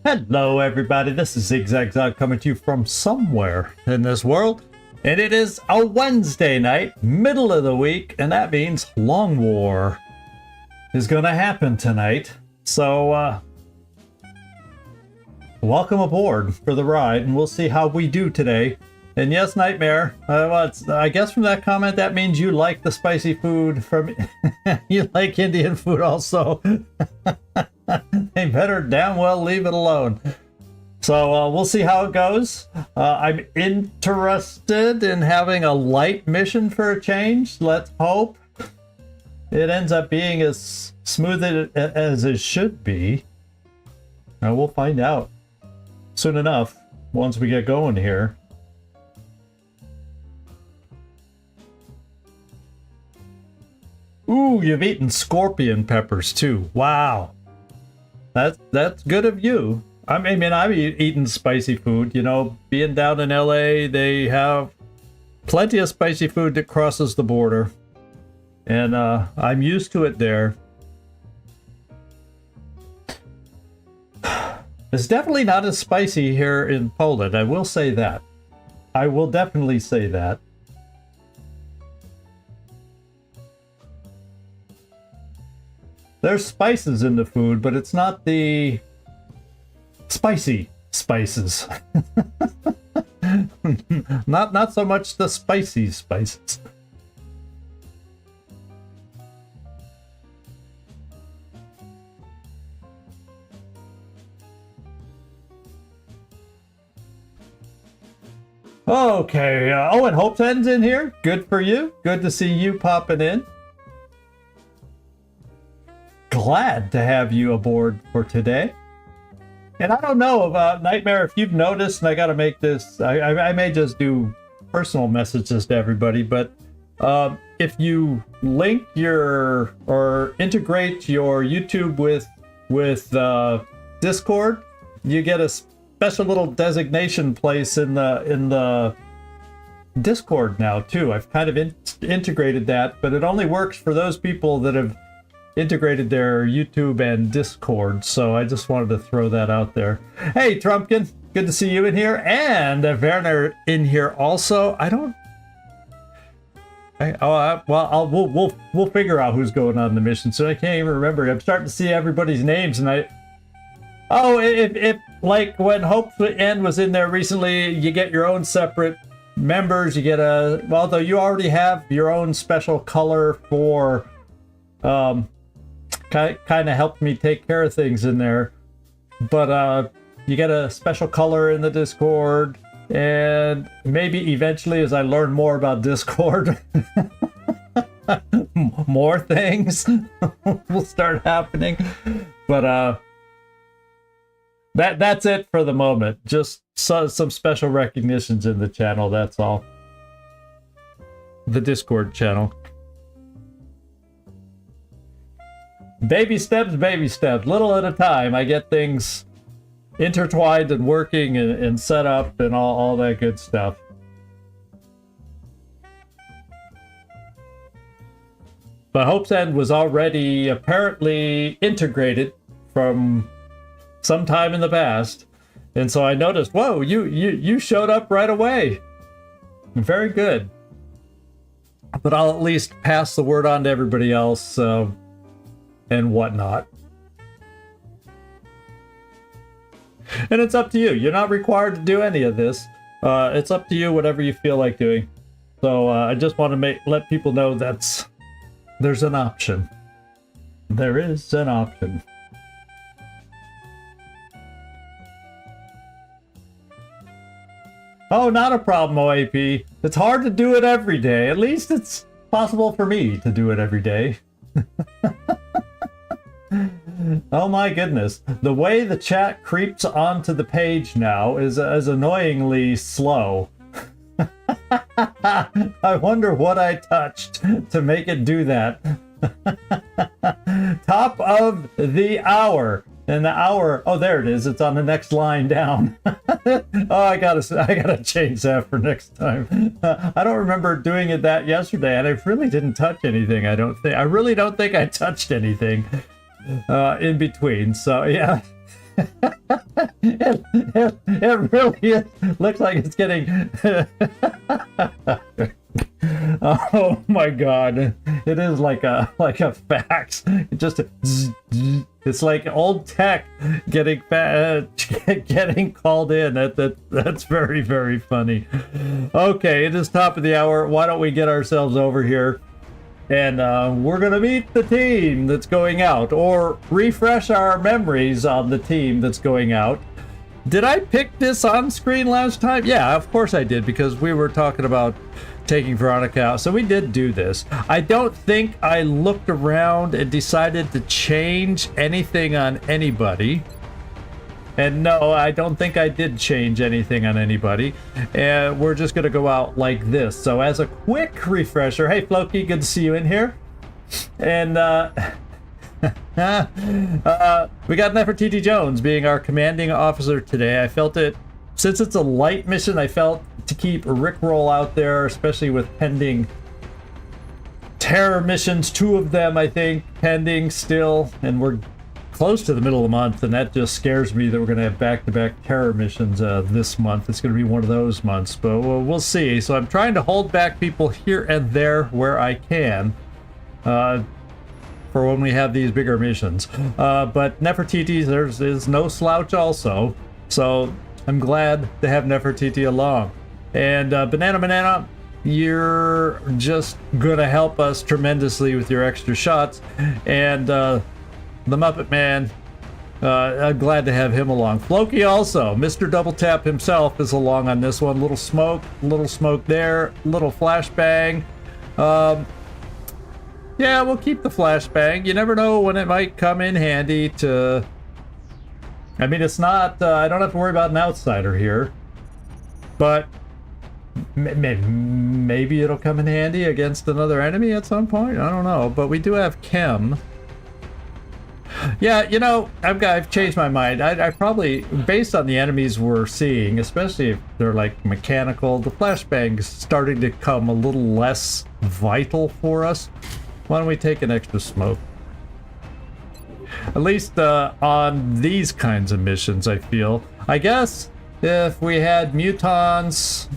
Hello everybody, this is Zigzag coming to you from somewhere in this world. And it is a Wednesday night, middle of the week, and that means Long War is gonna happen tonight. So, welcome aboard for the ride, and we'll see how we do today. And yes, Nightmare, I guess from that comment that means you like the spicy food from... you like Indian food also. They better damn well leave it alone. So we'll see how it goes. I'm interested in having a light mission for a change. Let's hope it ends up being as smooth as it should be. And we'll find out soon enough once we get going here. Ooh, you've eaten scorpion peppers too. Wow. That's good of you. I mean, I've eaten spicy food. You know, being down in LA, they have plenty of spicy food that crosses the border. And I'm used to it there. It's definitely not as spicy here in Poland. I will say that. I will definitely say that. There's spices in the food, but it's not the spicy spices. not so much the spicy spices. Okay, oh, and Hope's End's in here. Good for you. Good to see you popping in. Glad to have you aboard for today. And I don't know about Nightmare, if you've noticed, and I got to make this, I may just do personal messages to everybody, but if you link your, or integrate your YouTube with Discord, you get a special little designation place in the Discord now too. I've kind of integrated that, but it only works for those people that have integrated their YouTube and Discord, so I just wanted to throw that out there. Hey, Trumpkin, good to see you in here, and Werner in here also. We'll figure out who's going on the mission. So I can't even remember. I'm starting to see everybody's names, and if like when Hope's End was in there recently, you get your own separate members. You get although you already have your own special color for kind of helped me take care of things in there, but you get a special color in the Discord, and maybe eventually as I learn more about Discord, more things will start happening. But that's it for the moment. Just some special recognitions in the channel, that's all. The Discord channel. Baby steps, little at a time. I get things intertwined and working and set up and all that good stuff. But Hope's End was already apparently integrated from some time in the past. And so I noticed, whoa, you showed up right away. Very good. But I'll at least pass the word on to everybody else. And whatnot. And it's up to you. You're not required to do any of this. It's up to you, whatever you feel like doing. So I just want to let people know there's an option. There is an option. Oh, not a problem, OAP. It's hard to do it every day. At least it's possible for me to do it every day. Oh my goodness. The way the chat creeps onto the page now is annoyingly slow. I wonder what I touched to make it do that. Top of the hour. And the hour, oh, there it is. It's on the next line down. Oh, I gotta change that for next time. I don't remember doing that yesterday, and I really didn't touch anything. I really don't think I touched anything in between. So yeah, it really is. Looks like it's getting. Oh my god! It is like a fax. It just it's like old tech getting getting called in. That's very, very funny. Okay, it is top of the hour. Why don't we get ourselves over here? And we're going to meet the team that's going out, or refresh our memories on the team that's going out. Did I pick this on screen last time? Yeah, of course I did, because we were talking about taking Veronica out. So we did do this. I don't think I looked around and decided to change anything on anybody. And no, I don't think I did change anything on anybody. And we're just going to go out like this. So as a quick refresher, hey Floki, good to see you in here. And we got Nefertiti Jones being our commanding officer today. I felt it, since it's a light mission, I felt to keep Rickroll out there, especially with pending terror missions, 2 of them I think pending still, and we're close to the middle of the month, and that just scares me that we're going to have back-to-back terror missions this month. It's going to be one of those months, but we'll see. So I'm trying to hold back people here and there where I can for when we have these bigger missions. But Nefertiti, there's no slouch also, so I'm glad to have Nefertiti along. And Banana, you're just going to help us tremendously with your extra shots. And the Muppet Man, I'm glad to have him along. Floki also, Mr. Double Tap himself is along on this one. Little smoke there, little flashbang. Yeah, we'll keep the flashbang. You never know when it might come in handy to... I mean, it's not, I don't have to worry about an outsider here, but maybe it'll come in handy against another enemy at some point. I don't know, but we do have Chem. Yeah, you know, I've changed my mind. I probably, based on the enemies we're seeing, especially if they're like mechanical, the flashbang's starting to come a little less vital for us. Why don't we take an extra smoke? At least on these kinds of missions, I feel. I guess if we had mutons,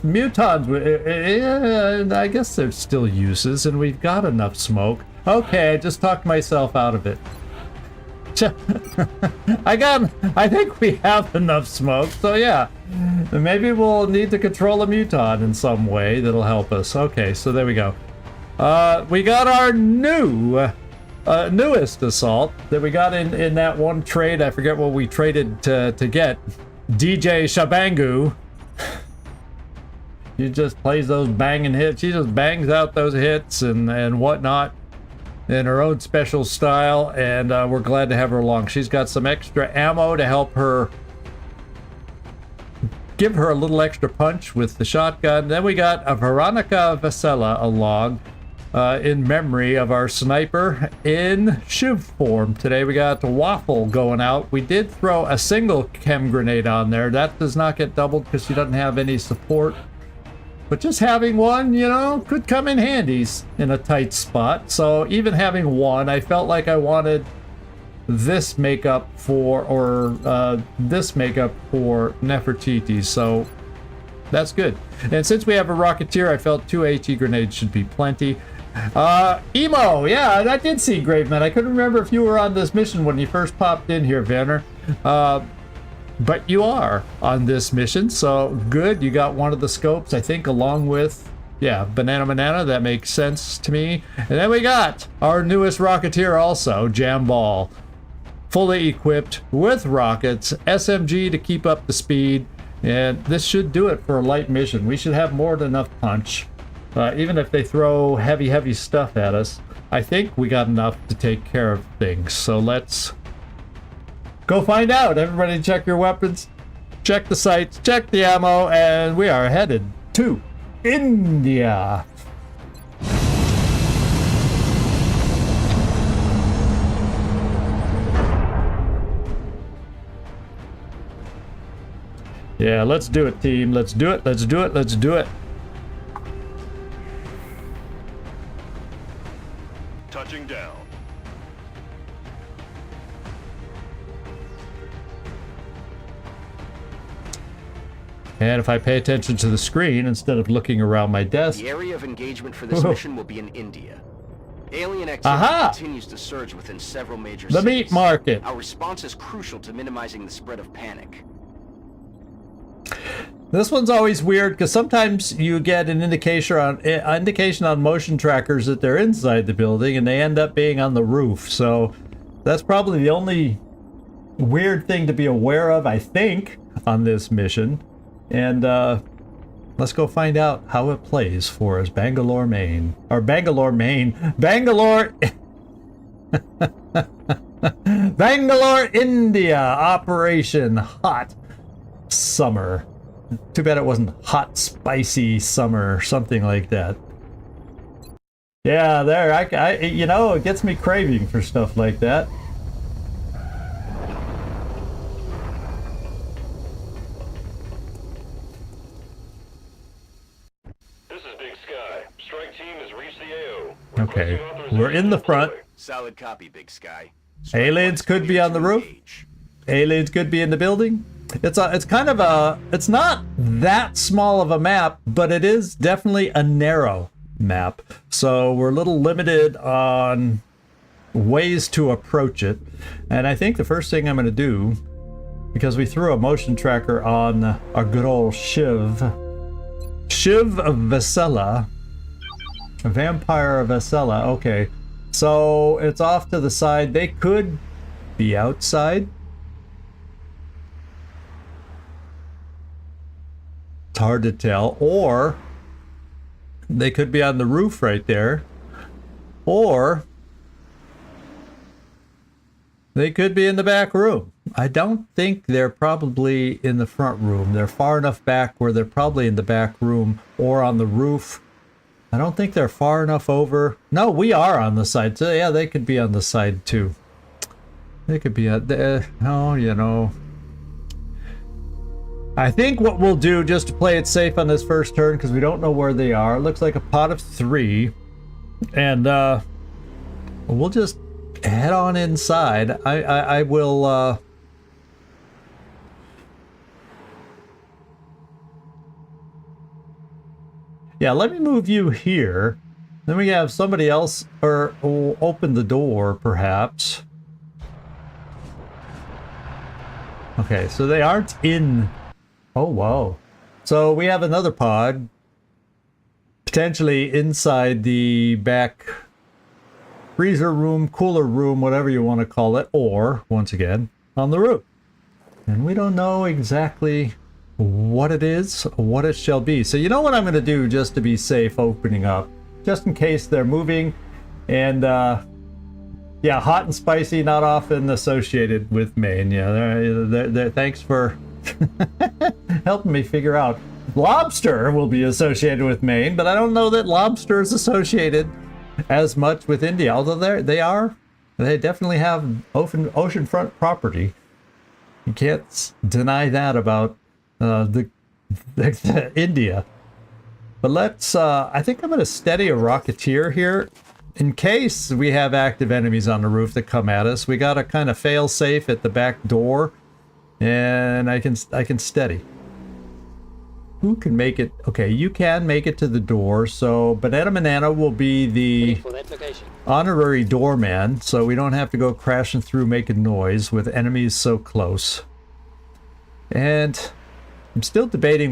I guess there's still uses, and we've got enough smoke. Okay, I just talked myself out of it. I think we have enough smoke, so yeah. Maybe we'll need to control a muton in some way that'll help us. Okay, so there we go. We got our newest assault that we got in that one trade. I forget what we traded to get. DJ Shabangu. She just plays those banging hits. She just bangs out those hits and whatnot in her own special style, and we're glad to have her along. She's got some extra ammo to help her, give her a little extra punch with the shotgun. Then we got a Veronica Vasella along in memory of our sniper in Shiv form. Today we got the Waffle going out. We did throw a single chem grenade on there. That does not get doubled because she doesn't have any support. But just having one, you know, could come in handy in a tight spot. So even having one, I felt like I wanted this makeup for, this makeup for Nefertiti. So that's good. And since we have a Rocketeer, I felt 2 AT grenades should be plenty. Emo, yeah, I did see Graveman. I couldn't remember if you were on this mission when you first popped in here, Vanner. But you are on this mission, so good. You got one of the scopes, I think, along with, yeah, Banana. That makes sense to me. And then we got our newest Rocketeer also, Jamball. Fully equipped with rockets, SMG to keep up the speed, and this should do it for a light mission. We should have more than enough punch. Even if they throw heavy stuff at us, I think we got enough to take care of things. So let's go find out. Everybody check your weapons, check the sights, check the ammo, and we are headed to India. Yeah, let's do it, team. Let's do it. Touching down. And if I pay attention to the screen instead of looking around my desk... The area of engagement for this mission will be in India. Alien activity continues to surge within several major cities. The meat market. Our response is crucial to minimizing the spread of panic. This one's always weird because sometimes you get an indication on motion trackers that they're inside the building and they end up being on the roof. So that's probably the only weird thing to be aware of, I think, on this mission. And let's go find out how it plays for us. Bangalore, Maine. Or Bangalore, Maine. Bangalore... Bangalore, India. Operation Hot Summer. Too bad it wasn't Hot Spicy Summer or something like that. Yeah, there. I you know, it gets me craving for stuff like that. This is Big Sky. Strike team has reached the AO. Okay, we're in the front. Solid copy, Big Sky. Aliens could be on the roof. Aliens could be in the building. It's kind of a, it's not that small of a map, but it is definitely a narrow map. So we're a little limited on ways to approach it. And I think the first thing I'm going to do, because we threw a motion tracker on our good old Shiv Vasella, Vampire Vasella. Okay, so it's off to the side. They could be outside. It's hard to tell, or they could be on the roof right there, or they could be in the back room. I don't think they're probably in the front room. They're far enough back where they're probably in the back room or on the roof. I don't think they're far enough over. No, we are on the side, so yeah, they could be on the side too. They could be at the, oh, you know. I think what we'll do, just to play it safe on this first turn, because we don't know where they are, it looks like a pot of 3, and we'll just head on inside. I will yeah, let me move you here. Then we have somebody else or open the door, perhaps. Okay, so they aren't in. Oh, wow. So we have another pod, potentially inside the back freezer room, cooler room, whatever you want to call it, or, once again, on the roof. And we don't know exactly what it is, what it shall be. So you know what I'm going to do just to be safe opening up, just in case they're moving. And, yeah, hot and spicy, not often associated with Maine. Yeah, thanks for... helping me figure out. Lobster will be associated with Maine, but I don't know that lobster is associated as much with India, although they definitely have oceanfront property. You can't deny that about the India. But let's I think I'm going to steady a Rocketeer here in case we have active enemies on the roof that come at us. We got to kind of fail safe at the back door. And I can steady. Who can make it? Okay, you can make it to the door. So Banana will be the honorary doorman, so we don't have to go crashing through making noise with enemies so close. And I'm still debating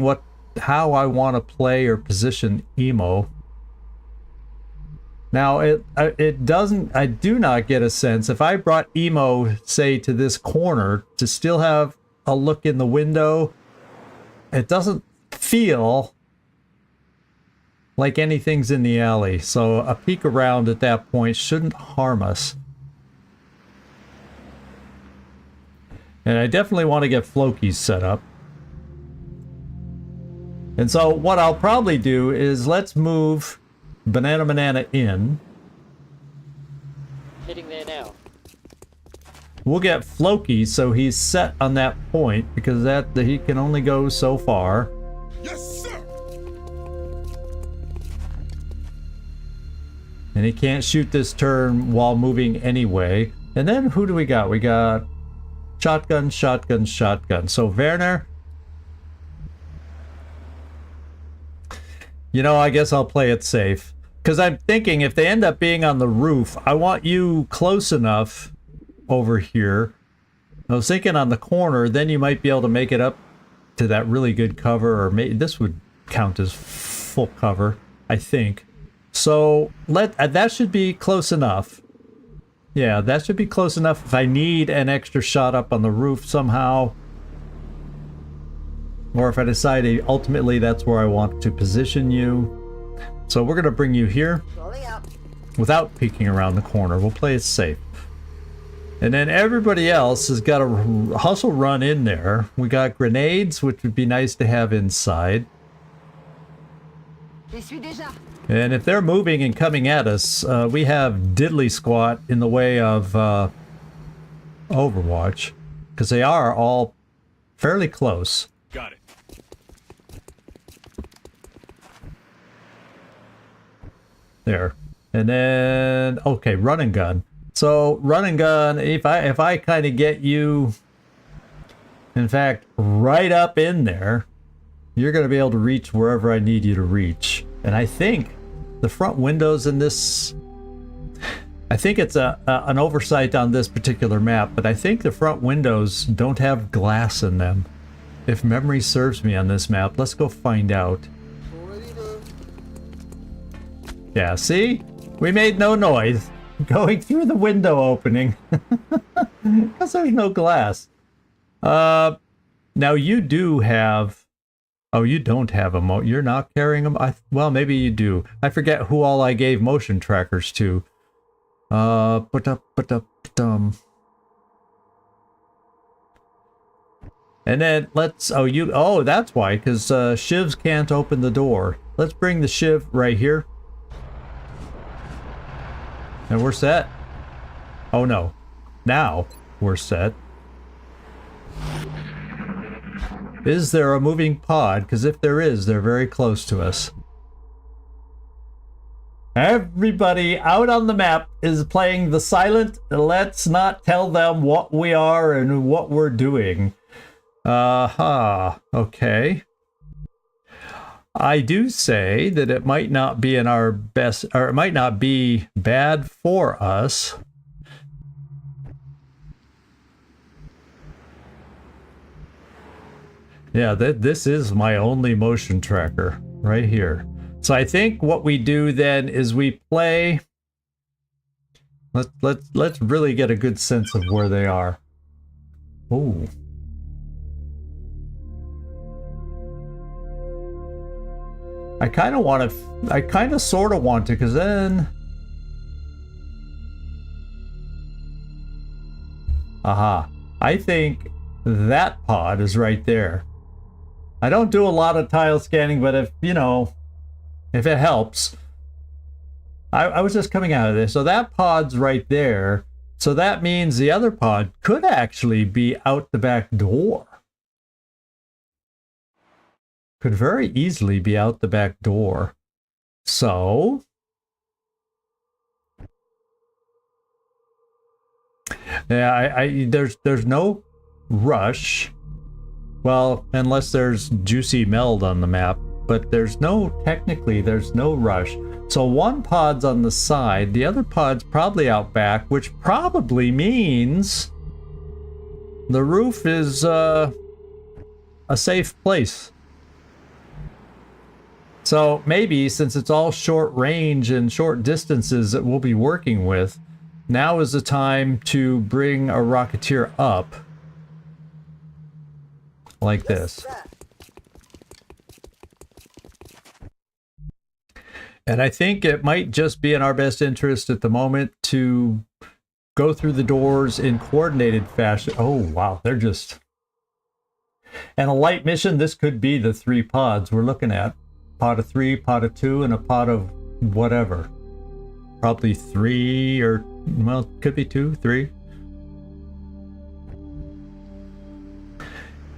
how I want to play or position Emo. Now it doesn't. I do not get a sense if I brought Emo, say, to this corner to still have a look in the window. It doesn't feel like anything's in the alley, so a peek around at that point shouldn't harm us. And I definitely want to get Flokies set up. And so what I'll probably do is let's move Banana in. Heading there now. We'll get Floki so he's set on that point, because he can only go so far. Yes, sir. And he can't shoot this turn while moving anyway. And then who do we got? We got shotgun. So Werner, You know, I guess I'll play it safe. Because I'm thinking if they end up being on the roof, I want you close enough over here. I was thinking on the corner, then you might be able to make it up to that really good cover, or this would count as full cover, I think. So that should be close enough. Yeah, that should be close enough if I need an extra shot up on the roof somehow. Or if I decide ultimately that's where I want to position you. So we're going to bring you here without peeking around the corner. We'll play it safe. And then everybody else has got to hustle run in there. We got grenades, which would be nice to have inside. And if they're moving and coming at us, we have diddly squat in the way of Overwatch. Because they are all fairly close. Got it. There. And then, okay, run and gun. So, run and gun, if I kind of get you, in fact, right up in there, you're going to be able to reach wherever I need you to reach. And I think the front windows in this, I think it's an oversight on this particular map, but I think the front windows don't have glass in them. If memory serves me on this map, let's go find out. Yeah, see? We made no noise going through the window opening. Because there's no glass. Now you do have... Oh, you don't have a you're not carrying them? Well, maybe you do. I forget who all I gave motion trackers to. And then let's... Oh, that's why, because shivs can't open the door. Let's bring the shiv right here. And we're set. Oh no. Now we're set. Is there a moving pod? Because if there is, they're very close to us. Everybody out on the map is playing the silent. Let's not tell them what we are and what we're doing. Okay. I do say that it might not be in our best, or it might not be bad for us. Yeah, this is my only motion tracker right here. So I think what we do then is we play. Let's really get a good sense of where they are. Ooh. I kind of want to, I kind of sort of want to, because then... Aha. I think that pod is right there. I don't do a lot of tile scanning, but if, you know, if it helps. I was just coming out of this. So that pod's right there. So that means the other pod could actually be out the back door. Could very easily be out the back door. So... Yeah, there's no rush. Well, unless there's juicy meld on the map. But technically there's no rush. So one pod's on the side, the other pod's probably out back, which probably means the roof is a safe place. So maybe, since it's all short range and short distances that we'll be working with, now is the time to bring a Rocketeer up. Like this. And I think it might just be in our best interest at the moment to go through the doors in coordinated fashion. Oh, wow, they're just... And a light mission, this could be the 3 pods we're looking at. Pod of 3, pod of 2, and a pod of whatever. Probably 3 or, well, could be 2, 3.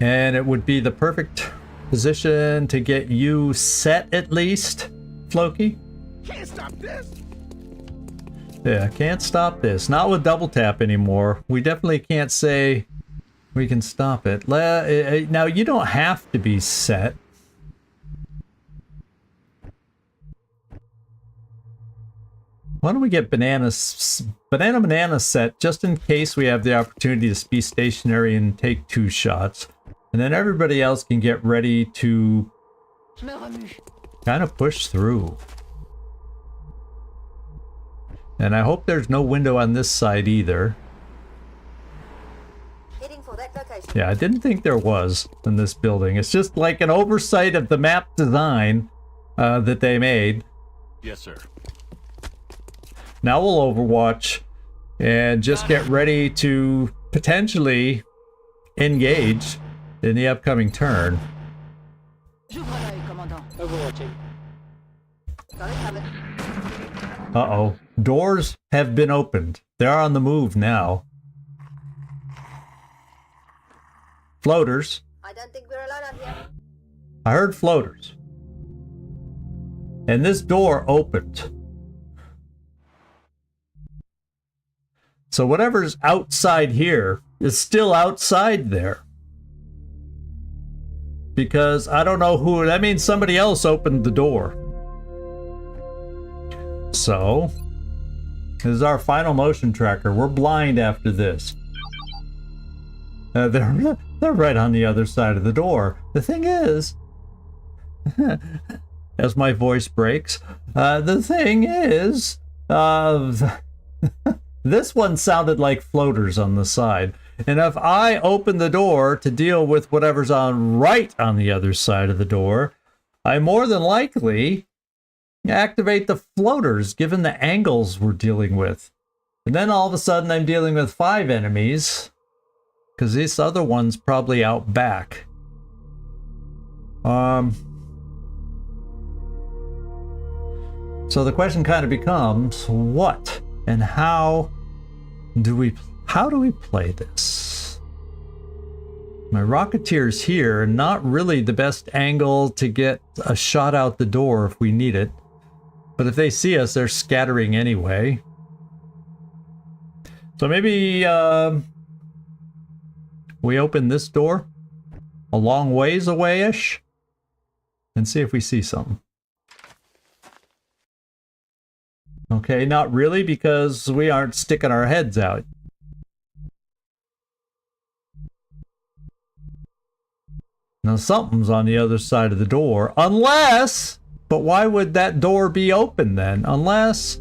And it would be the perfect position to get you set at least, Floki. Can't stop this. Yeah, can't stop this. Not with double tap anymore. We definitely can't say we can stop it. Now, you don't have to be set. Why don't we get banana set just in case we have the opportunity to be stationary and take 2 shots. And then everybody else can get ready to kind of push through. And I hope there's no window on this side either. Yeah, I didn't think there was in this building. It's just like an oversight of the map design that they made. Yes, sir. Now we'll Overwatch and just get ready to potentially engage in the upcoming turn. Uh-oh. Doors have been opened. They're on the move now. Floaters. I don't think we're allowed out here. I heard floaters. And this door opened. So whatever's outside here is still outside there. Because I don't know who, that means somebody else opened the door. So, this is our final motion tracker. We're blind after this. They're right on the other side of the door. The thing is, as my voice breaks, the thing is, this one sounded like floaters on the side. And if I open the door to deal with whatever's right on the other side of the door, I more than likely activate the floaters given the angles we're dealing with. And then all of a sudden I'm dealing with 5 enemies because this other one's probably out back. So the question kind of becomes, what and how do we play this? My Rocketeer's here, not really the best angle to get a shot out the door if we need it. But if they see us, they're scattering anyway. So maybe we open this door a long ways away-ish and see if we see something. Okay, not really, because we aren't sticking our heads out. Now something's on the other side of the door, unless... But why would that door be open then? Unless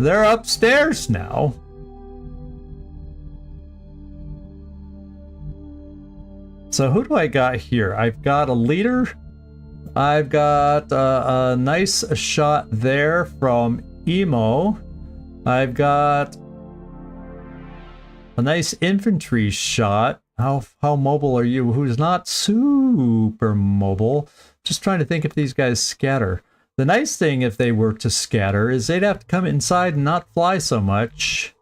they're upstairs now. So who do I got here? I've got a leader. I've got a nice shot there from Emo. I've got a nice infantry shot. How mobile are you? Who's not super mobile. Just trying to think if these guys scatter. The nice thing if they were to scatter is they'd have to come inside and not fly so much.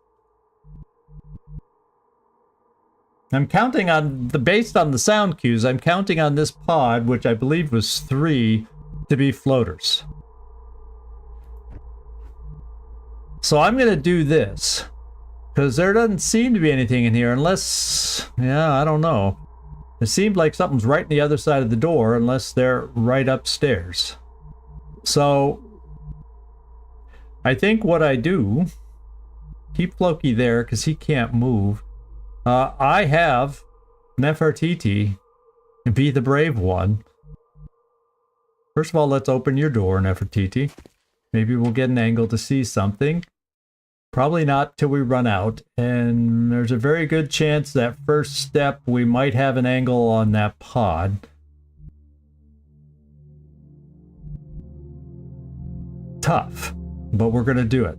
I'm counting on, based on the sound cues, I'm counting on this pod, which I believe was 3, to be floaters. So I'm going to do this. Because there doesn't seem to be anything in here unless... Yeah, I don't know. It seemed like something's right on the other side of the door unless they're right upstairs. So, I think what I do, keep Floki there because he can't move. I have Nefertiti be the brave one. First of all, let's open your door, Nefertiti. Maybe we'll get an angle to see something. Probably not till we run out, and there's a very good chance that first step we might have an angle on that pod. Tough, but we're gonna do it.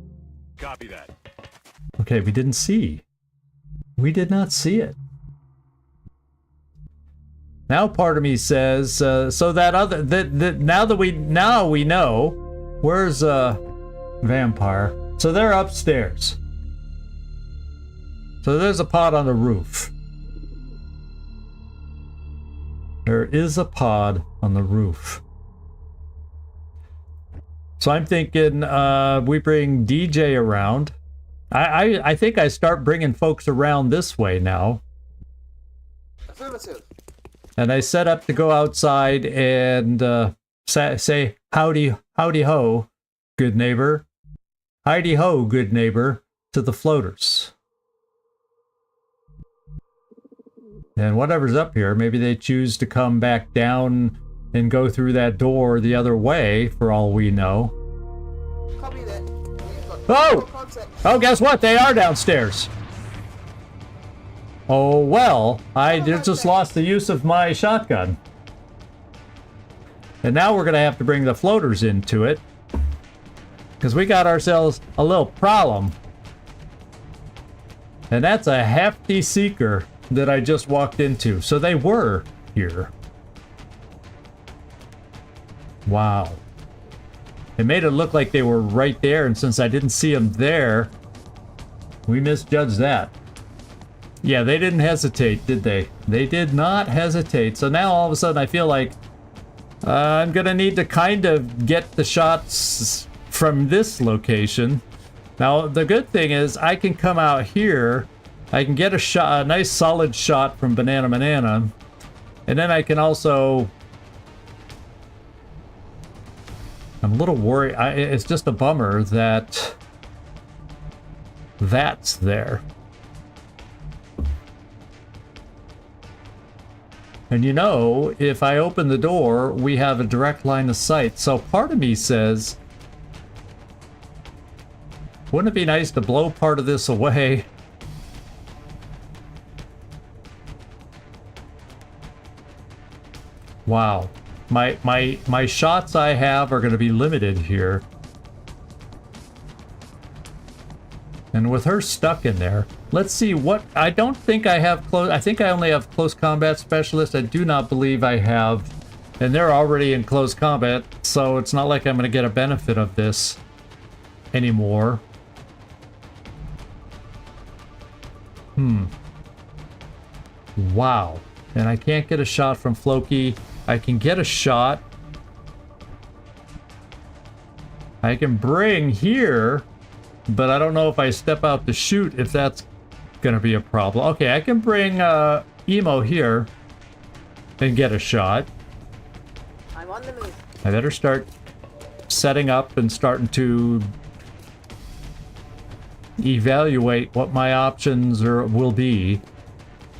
Copy that. Okay, we didn't see. We did not see it. Now part of me says, so that other, now we know, where's Vampire? So they're upstairs. So there's a pod on the roof. There is a pod on the roof. So I'm thinking we bring DJ around. I think I start bringing folks around this way now. Affirmative. And I set up to go outside and say howdy ho, good neighbor. Heidi-ho, good neighbor, to the floaters. And whatever's up here, maybe they choose to come back down and go through that door the other way, for all we know. Copy that. Oh! Oh, guess what? They are downstairs. Oh, well, I just lost the use of my shotgun. And now we're going to have to bring the floaters into it. Because we got ourselves a little problem. And that's a hefty seeker that I just walked into. So they were here. Wow. It made it look like they were right there, and since I didn't see them there, we misjudged that. Yeah, they didn't hesitate, did they? They did not hesitate. So now all of a sudden I feel like I'm gonna need to kind of get the shots from this location. Now the good thing is I can come out here, I can get a shot, a nice solid shot from Banana, and then I can also... I'm a little worried. It's just a bummer that that's there. And you know, if I open the door, we have a direct line of sight. So part of me says, wouldn't it be nice to blow part of this away? Wow. My shots I have are going to be limited here. And with her stuck in there, let's see what... I don't think I have close... I think I only have close combat specialist. I do not believe I have... And they're already in close combat, so it's not like I'm going to get a benefit of this anymore. Wow. And I can't get a shot from Floki. I can get a shot. I can bring here, but I don't know if I step out to shoot if that's gonna be a problem. Okay, I can bring Emo here and get a shot. I'm on the move. I better start setting up and starting to evaluate what my options will be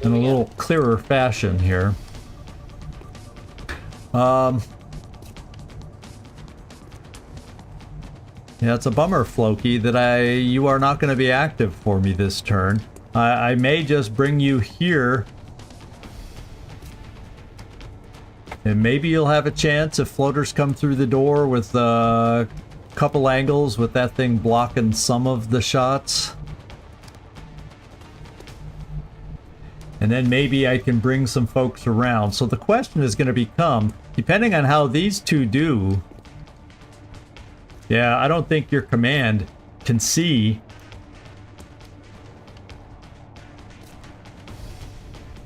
in a little clearer fashion here. Yeah, it's a bummer, Floki, that you are not going to be active for me this turn. I may just bring you here. And maybe you'll have a chance if floaters come through the door with a couple angles with that thing blocking some of the shots. And then maybe I can bring some folks around. So the question is going to become, depending on how these two do... Yeah, I don't think your command can see.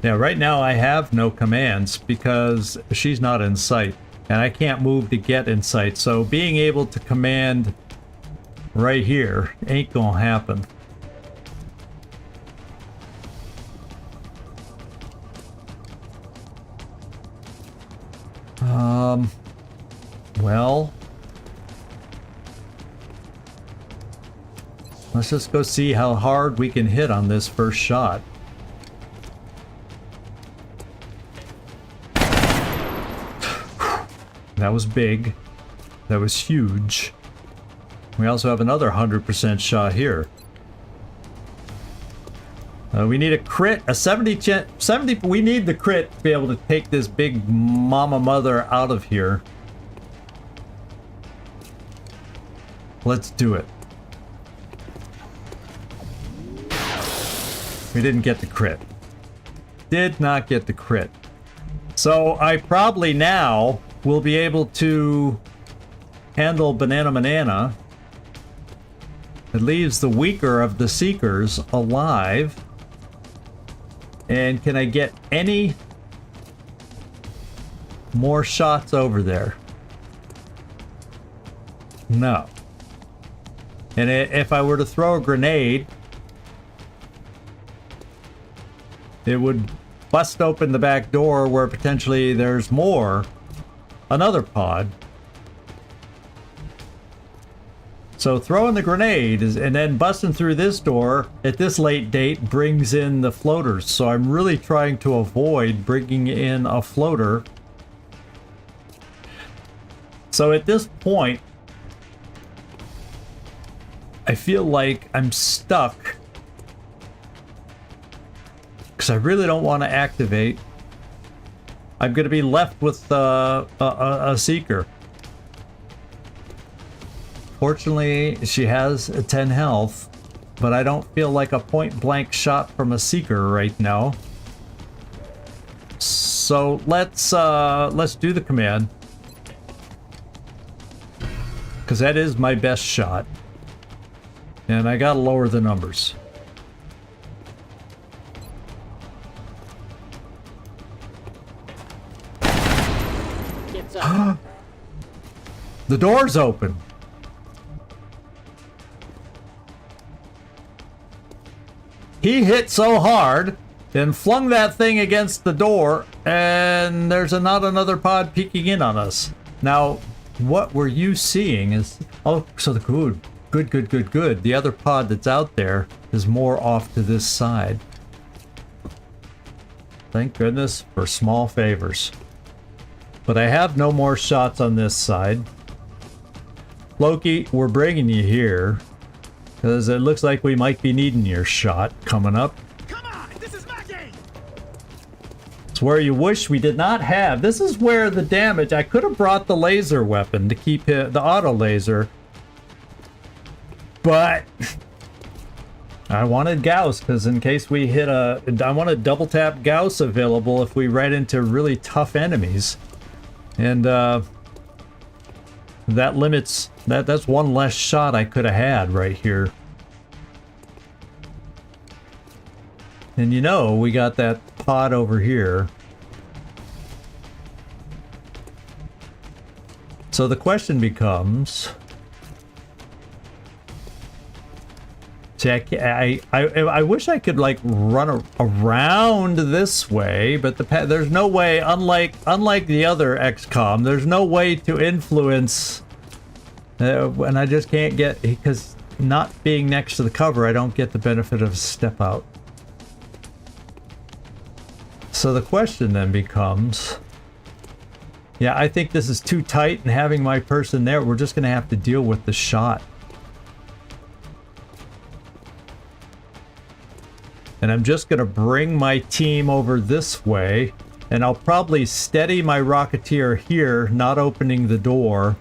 Yeah, right now I have no commands because she's not in sight. And I can't move to get in sight. So being able to command right here ain't gonna happen. Well... Let's just go see how hard we can hit on this first shot. That was big. That was huge. We also have another 100% shot here. We need a crit, a 70, we need the crit to be able to take this big mama mother out of here. Let's do it. We didn't get the crit. Did not get the crit. So I probably now will be able to handle Banana. It leaves the weaker of the Seekers alive. And can I get any more shots over there? No. And if I were to throw a grenade, it would bust open the back door where potentially there's more. Another pod. So throwing the grenade is, and then busting through this door at this late date brings in the floaters. So I'm really trying to avoid bringing in a floater. So at this point, I feel like I'm stuck because I really don't want to activate. I'm going to be left with a Seeker. Fortunately, she has 10 health, but I don't feel like a point-blank shot from a Seeker right now. So let's do the command, because that is my best shot, and I gotta lower the numbers. The door's open. He hit so hard and flung that thing against the door, and there's not another pod peeking in on us. Now, what were you seeing is... Oh, so the good. The other pod that's out there is more off to this side. Thank goodness for small favors. But I have no more shots on this side. Loki, we're bringing you here because it looks like we might be needing your shot coming up. Come on, this is my game. It's where you wish we did not have. This is where the damage... I could have brought the laser weapon to keep the auto laser, but I wanted Gauss because in case we hit a... I wanted double tap Gauss available if we ran into really tough enemies. And that limits... That's one less shot I could have had right here. And you know, we got that pod over here. So the question becomes... See, I wish I could like run around this way, but there's no way, unlike the other XCom, there's no way to influence... and I just can't get, because not being next to the cover, I don't get the benefit of a step out. So the question then becomes, yeah, I think this is too tight, and having my person there, we're just going to have to deal with the shot. And I'm just going to bring my team over this way, and I'll probably steady my Rocketeer here, not opening the door.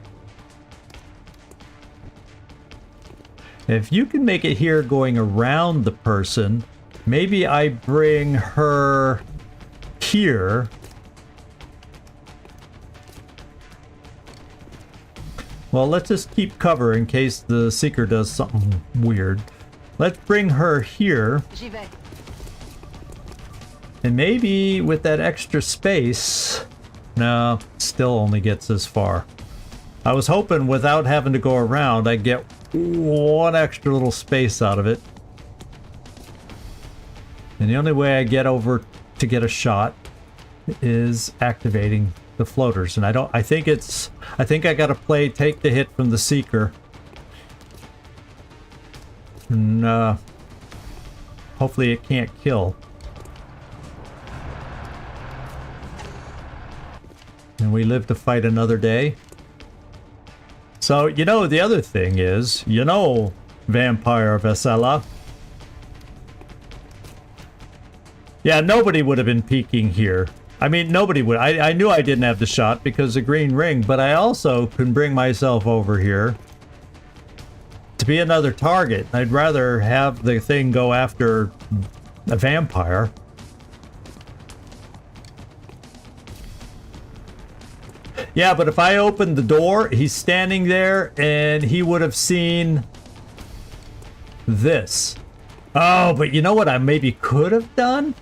If you can make it here going around the person, maybe I bring her here. Well, let's just keep cover in case the Seeker does something weird. Let's bring her here. And maybe with that extra space... No, still only gets this far. I was hoping without having to go around, I'd get one extra little space out of it. And the only way I get over to get a shot is activating the floaters. And I think I gotta take the hit from the Seeker. And hopefully it can't kill. And we live to fight another day. So, you know, the other thing is, you know, Vampire Vesela. Yeah, nobody would have been peeking here. I mean, nobody would. I knew I didn't have the shot because of green ring, but I also can bring myself over here to be another target. I'd rather have the thing go after a vampire. Yeah, but if I opened the door, he's standing there, and he would have seen this. Oh, but you know what I maybe could have done?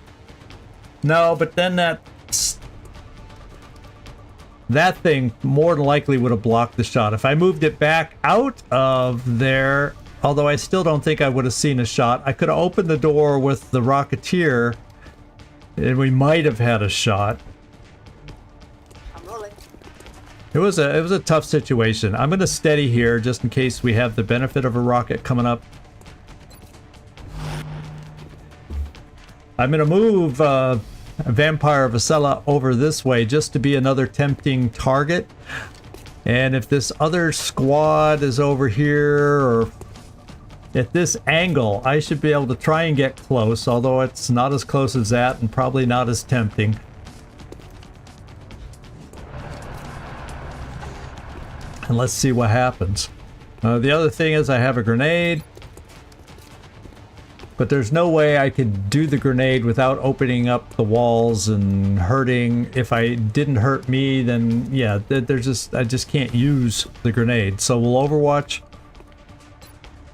No, but then that thing more than likely would have blocked the shot. If I moved it back out of there, although I still don't think I would have seen a shot, I could have opened the door with the Rocketeer, and we might have had a shot. I'm rolling. It was a tough situation. I'm gonna steady here just in case we have the benefit of a rocket coming up. I'm gonna move Vampire Vasella over this way just to be another tempting target. And if this other squad is over here or at this angle, I should be able to try and get close, although it's not as close as that and probably not as tempting. And let's see what happens. The other thing is I have a grenade, but there's no way I could do the grenade without opening up the walls and hurting. If I didn't hurt me, then yeah, I just can't use the grenade. So we'll Overwatch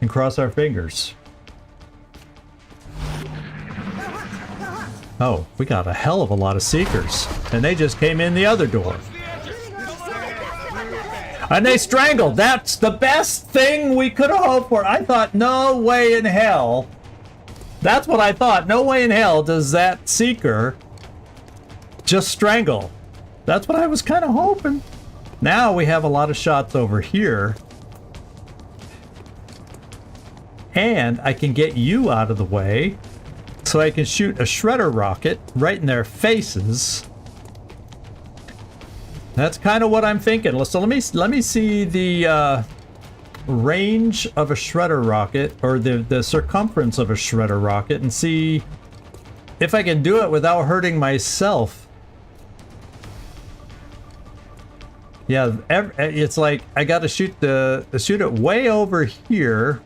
and cross our fingers. Oh, we got a hell of a lot of Seekers, and they just came in the other door. And they strangled. That's the best thing we could have hoped for. I thought, no way in hell. That's what I thought. No way in hell does that Seeker just strangle. That's what I was kind of hoping. Now we have a lot of shots over here. And I can get you out of the way so I can shoot a shredder rocket right in their faces. That's kind of what I'm thinking. So let me see the range of a shredder rocket, or the circumference of a shredder rocket, and see if I can do it without hurting myself. Yeah, it's like I got to shoot it way over here.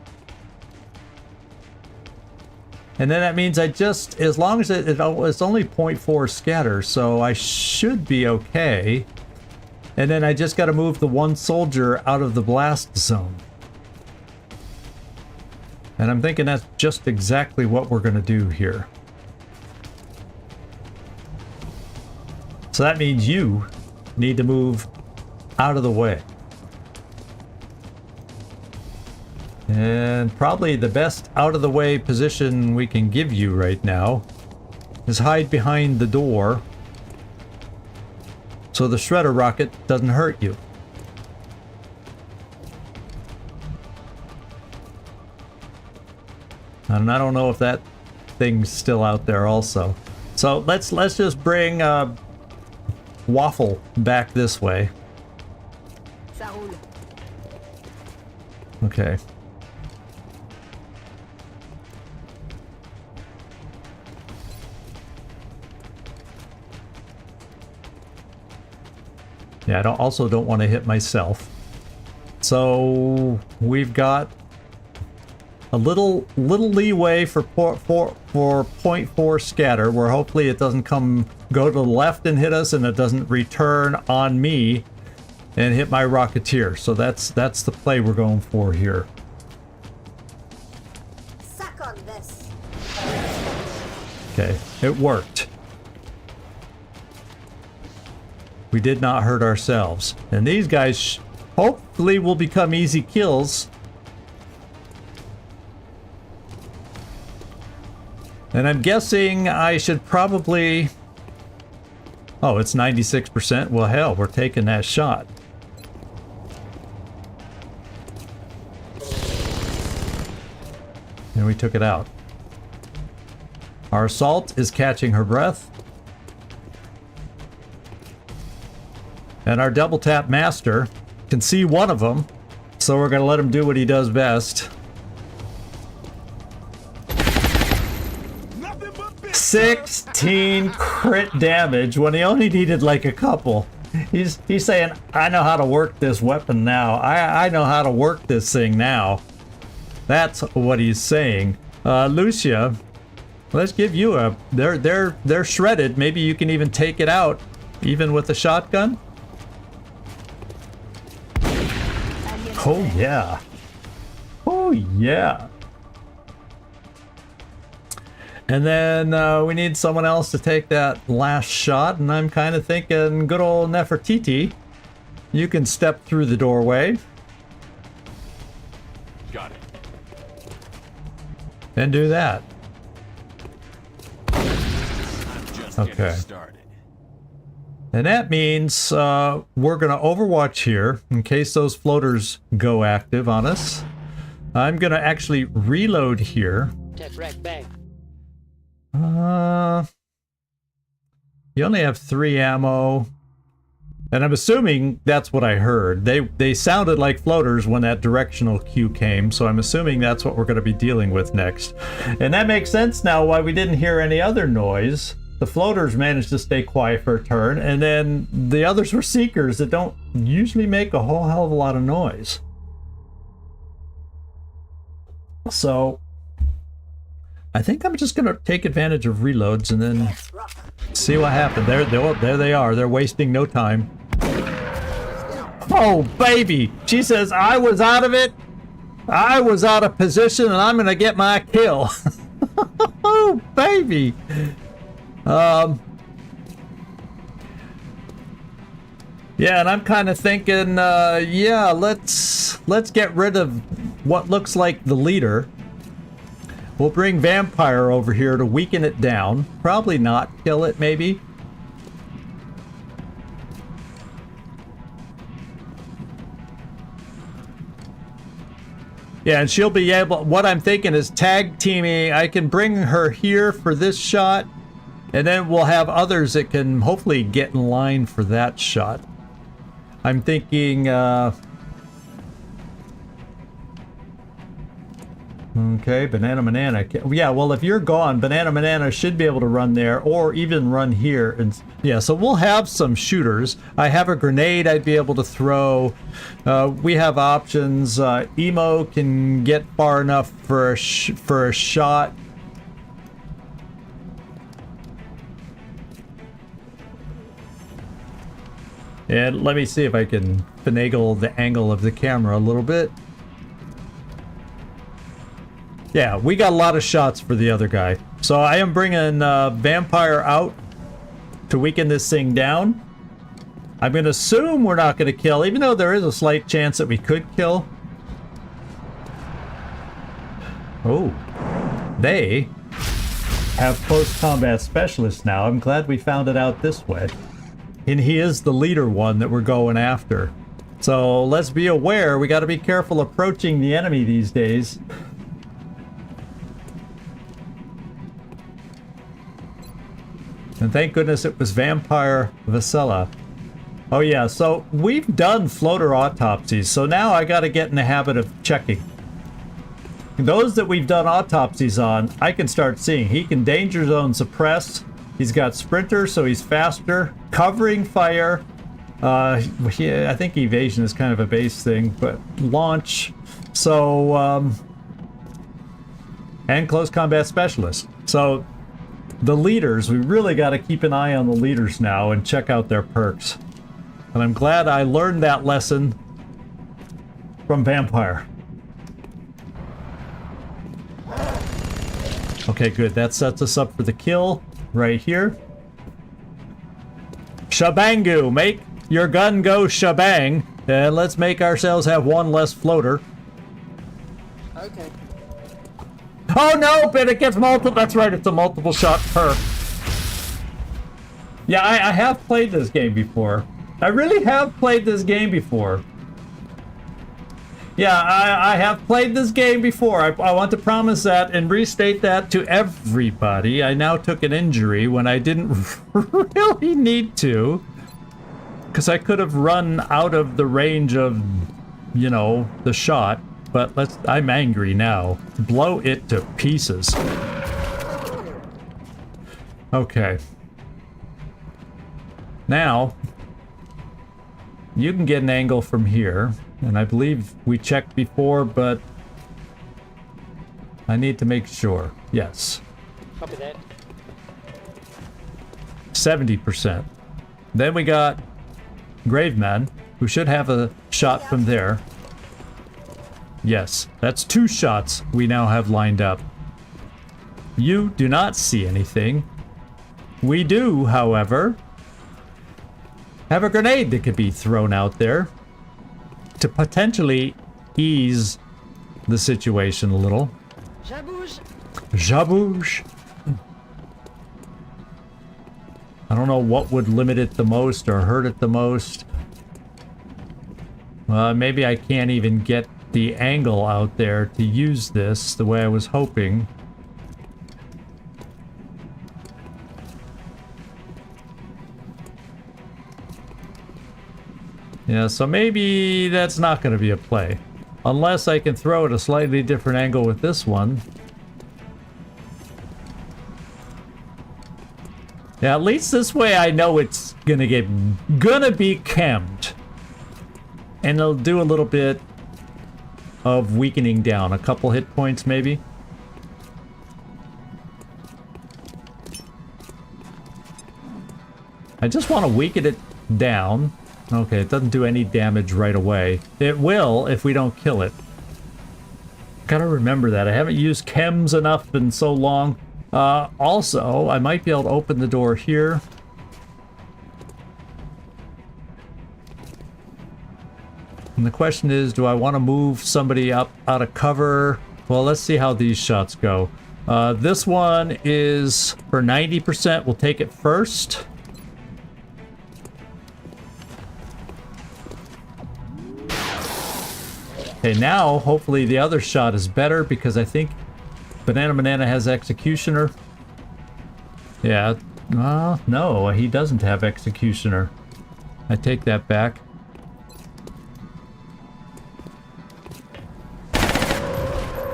And then that means as long as it's only 0.4 scatter, so I should be okay. And then I just got to move the one soldier out of the blast zone. And I'm thinking that's just exactly what we're going to do here. So that means you need to move out of the way. And probably the best out of the way position we can give you right now is hide behind the door so the shredder rocket doesn't hurt you. And I don't know if that thing's still out there also. So let's just bring Waffle back this way. Okay. Yeah, I also don't want to hit myself. So we've got a little leeway for 0.4 scatter, where hopefully it doesn't go to the left and hit us, and it doesn't return on me and hit my Rocketeer. So that's the play we're going for here. Suck on this. Okay, it worked. We did not hurt ourselves. And these guys hopefully will become easy kills. And I'm guessing I should probably... Oh, it's 96%. Well, hell, we're taking that shot. And we took it out. Our assault is catching her breath. And our double tap master can see one of them, so we're gonna let him do what he does best. 16 crit damage when he only needed like a couple. He's saying, I know how to work this weapon now. I know how to work this thing now. That's what he's saying. Lucia, let's give you a... They're shredded. Maybe you can even take it out, even with the shotgun. Oh yeah. Oh yeah. And then we need someone else to take that last shot, and I'm kind of thinking good old Nefertiti. You can step through the doorway. Got it. And do that. I'm just Okay. getting started. And that means we're going to Overwatch here in case those floaters go active on us. I'm going to actually reload here. You only have 3 ammo. And I'm assuming that's what I heard. They sounded like floaters when that directional cue came, so I'm assuming that's what we're going to be dealing with next. And that makes sense now why we didn't hear any other noise. The floaters managed to stay quiet for a turn, and then the others were seekers that don't usually make a whole hell of a lot of noise. So I think I'm just going to take advantage of reloads and then see what happens. There they are. They're wasting no time. Oh, baby! She says, I was out of it. I was out of position, and I'm going to get my kill. Oh, baby! Yeah, and I'm kind of thinking, yeah, let's get rid of what looks like the leader. We'll bring Vampire over here to weaken it down. Probably not kill it, maybe. Yeah, and she'll be able... What I'm thinking is tag teaming. I can bring her here for this shot, and then we'll have others that can hopefully get in line for that shot. I'm thinking... Okay, Banana. Yeah, well, if you're gone, Banana should be able to run there, or even run here. And yeah, so we'll have some shooters. I have a grenade I'd be able to throw. We have options. Emo can get far enough for a shot. And let me see if I can finagle the angle of the camera a little bit. Yeah, we got a lot of shots for the other guy. So I am bringing Vampire out to weaken this thing down. I'm going to assume we're not going to kill, even though there is a slight chance that we could kill. Oh, they have close combat specialists now. I'm glad we found it out this way. And he is the leader one that we're going after. So let's be aware, we got to be careful approaching the enemy these days. And thank goodness it was Vampire Vasella. Oh yeah, so we've done floater autopsies, so now I gotta get in the habit of checking. Those that we've done autopsies on, I can start seeing. He can danger zone suppress. He's got sprinter, so he's faster. Covering fire. I think evasion is kind of a base thing, but launch. So, and close combat specialist. So, the leaders, we really got to keep an eye on the leaders now and check out their perks. And I'm glad I learned that lesson from Vampire. Okay, good. That sets us up for the kill right here. Shabangu, make your gun go shabang. And let's make ourselves have one less floater. Okay. Oh no, but it gets multiple. That's right, it's a multiple shot per. Yeah, I have played this game before. I really have played this game before. Yeah, I have played this game before. I want to promise that and restate that to everybody. I now took an injury when I didn't really need to. Because I could have run out of the range of, you know, the shot. But I'm angry now. Blow it to pieces. Okay. Now, you can get an angle from here. And I believe we checked before, but I need to make sure. Yes. Copy that. 70%. Then we got Graveman, who should have a shot from there. Yes, that's 2 shots we now have lined up. You do not see anything. We do, however, have a grenade that could be thrown out there to potentially ease the situation a little. Jabouche. I don't know what would limit it the most or hurt it the most. Maybe I can't even get the angle out there to use this the way I was hoping. Yeah, so maybe that's not going to be a play. Unless I can throw at a slightly different angle with this one. Yeah, at least this way I know it's gonna be chemmed. And it'll do a little bit of weakening down. A couple hit points maybe. I just want to weaken it down. Okay, it doesn't do any damage right away. It will if we don't kill it. Gotta remember that. I haven't used chems enough in so long. Also, I might be able to open the door here. And the question is, do I want to move somebody up out of cover? Well, let's see how these shots go. This one is for 90%. We'll take it first. Okay, now, hopefully the other shot is better because I think Banana has Executioner. Yeah. No, he doesn't have Executioner. I take that back.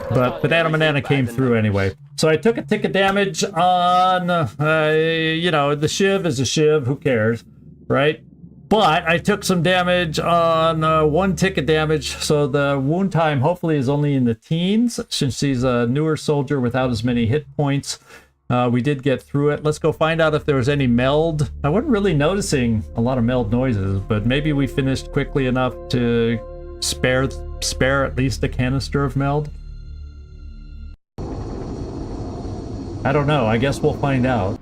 But Banana came through anyway. So I took a tick of damage on, you know, the Shiv is a Shiv, who cares, right? But I took some damage on one tick of damage, so the wound time hopefully is only in the teens, since he's a newer soldier without as many hit points. We did get through it. Let's go find out if there was any meld. I wasn't really noticing a lot of meld noises, but maybe we finished quickly enough to spare at least a canister of meld. I don't know. I guess we'll find out.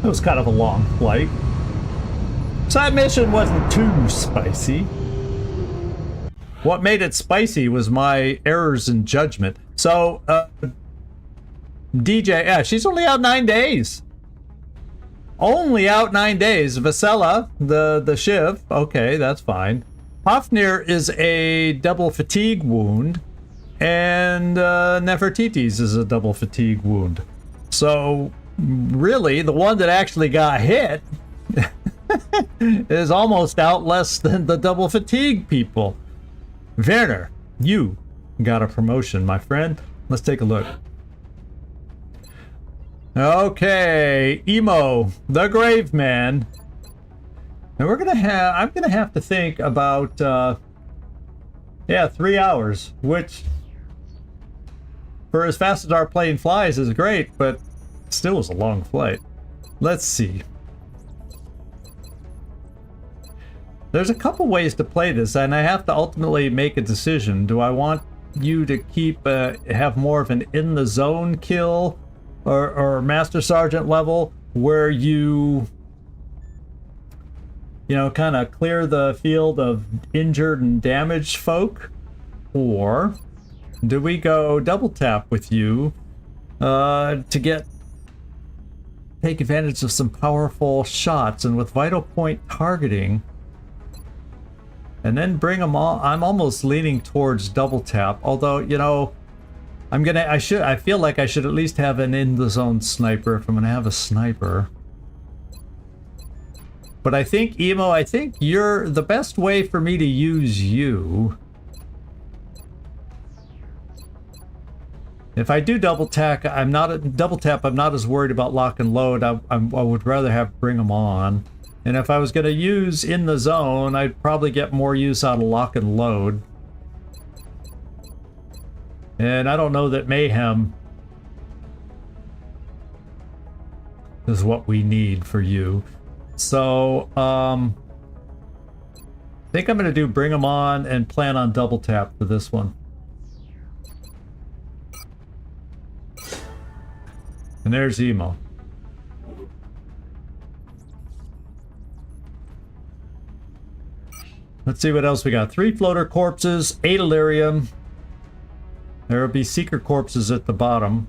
It was kind of a long flight. So that mission wasn't too spicy. What made it spicy was my errors in judgment. So, DJ, yeah, she's only out 9 days. Only out 9 days. Vasella, the Shiv, okay, that's fine. Hafnir is a double fatigue wound, and Nefertiti's is a double fatigue wound. So, really, the one that actually got hit is almost out less than the double fatigue people. Werner, you got a promotion, my friend. Let's take a look. Okay, Emo, the Grave Man. And I'm gonna have to think about, yeah, 3 hours, which, for as fast as our plane flies, is great, but still was a long flight. Let's see. There's a couple ways to play this, and I have to ultimately make a decision. Do I want you to keep, have more of an in-the-zone kill, or Master Sergeant level, where you know, kind of clear the field of injured and damaged folk? Or do we go double tap with you to take advantage of some powerful shots, and with vital point targeting, and then bring them all? I'm almost leaning towards double tap, although, you know, I feel like I should at least have an in the zone sniper if I'm gonna have a sniper. But I think, Emo, I think you're the best way for me to use you. If I do double tap, I'm not as worried about lock and load. I would rather have bring them on. And if I was going to use in the zone, I'd probably get more use out of lock and load. And I don't know that mayhem is what we need for you. So, I think I'm going to do bring them on and plan on double tap for this one. And there's Emo. Let's see what else we got. 3 floater corpses, 8 Illyrium. There will be seeker corpses at the bottom.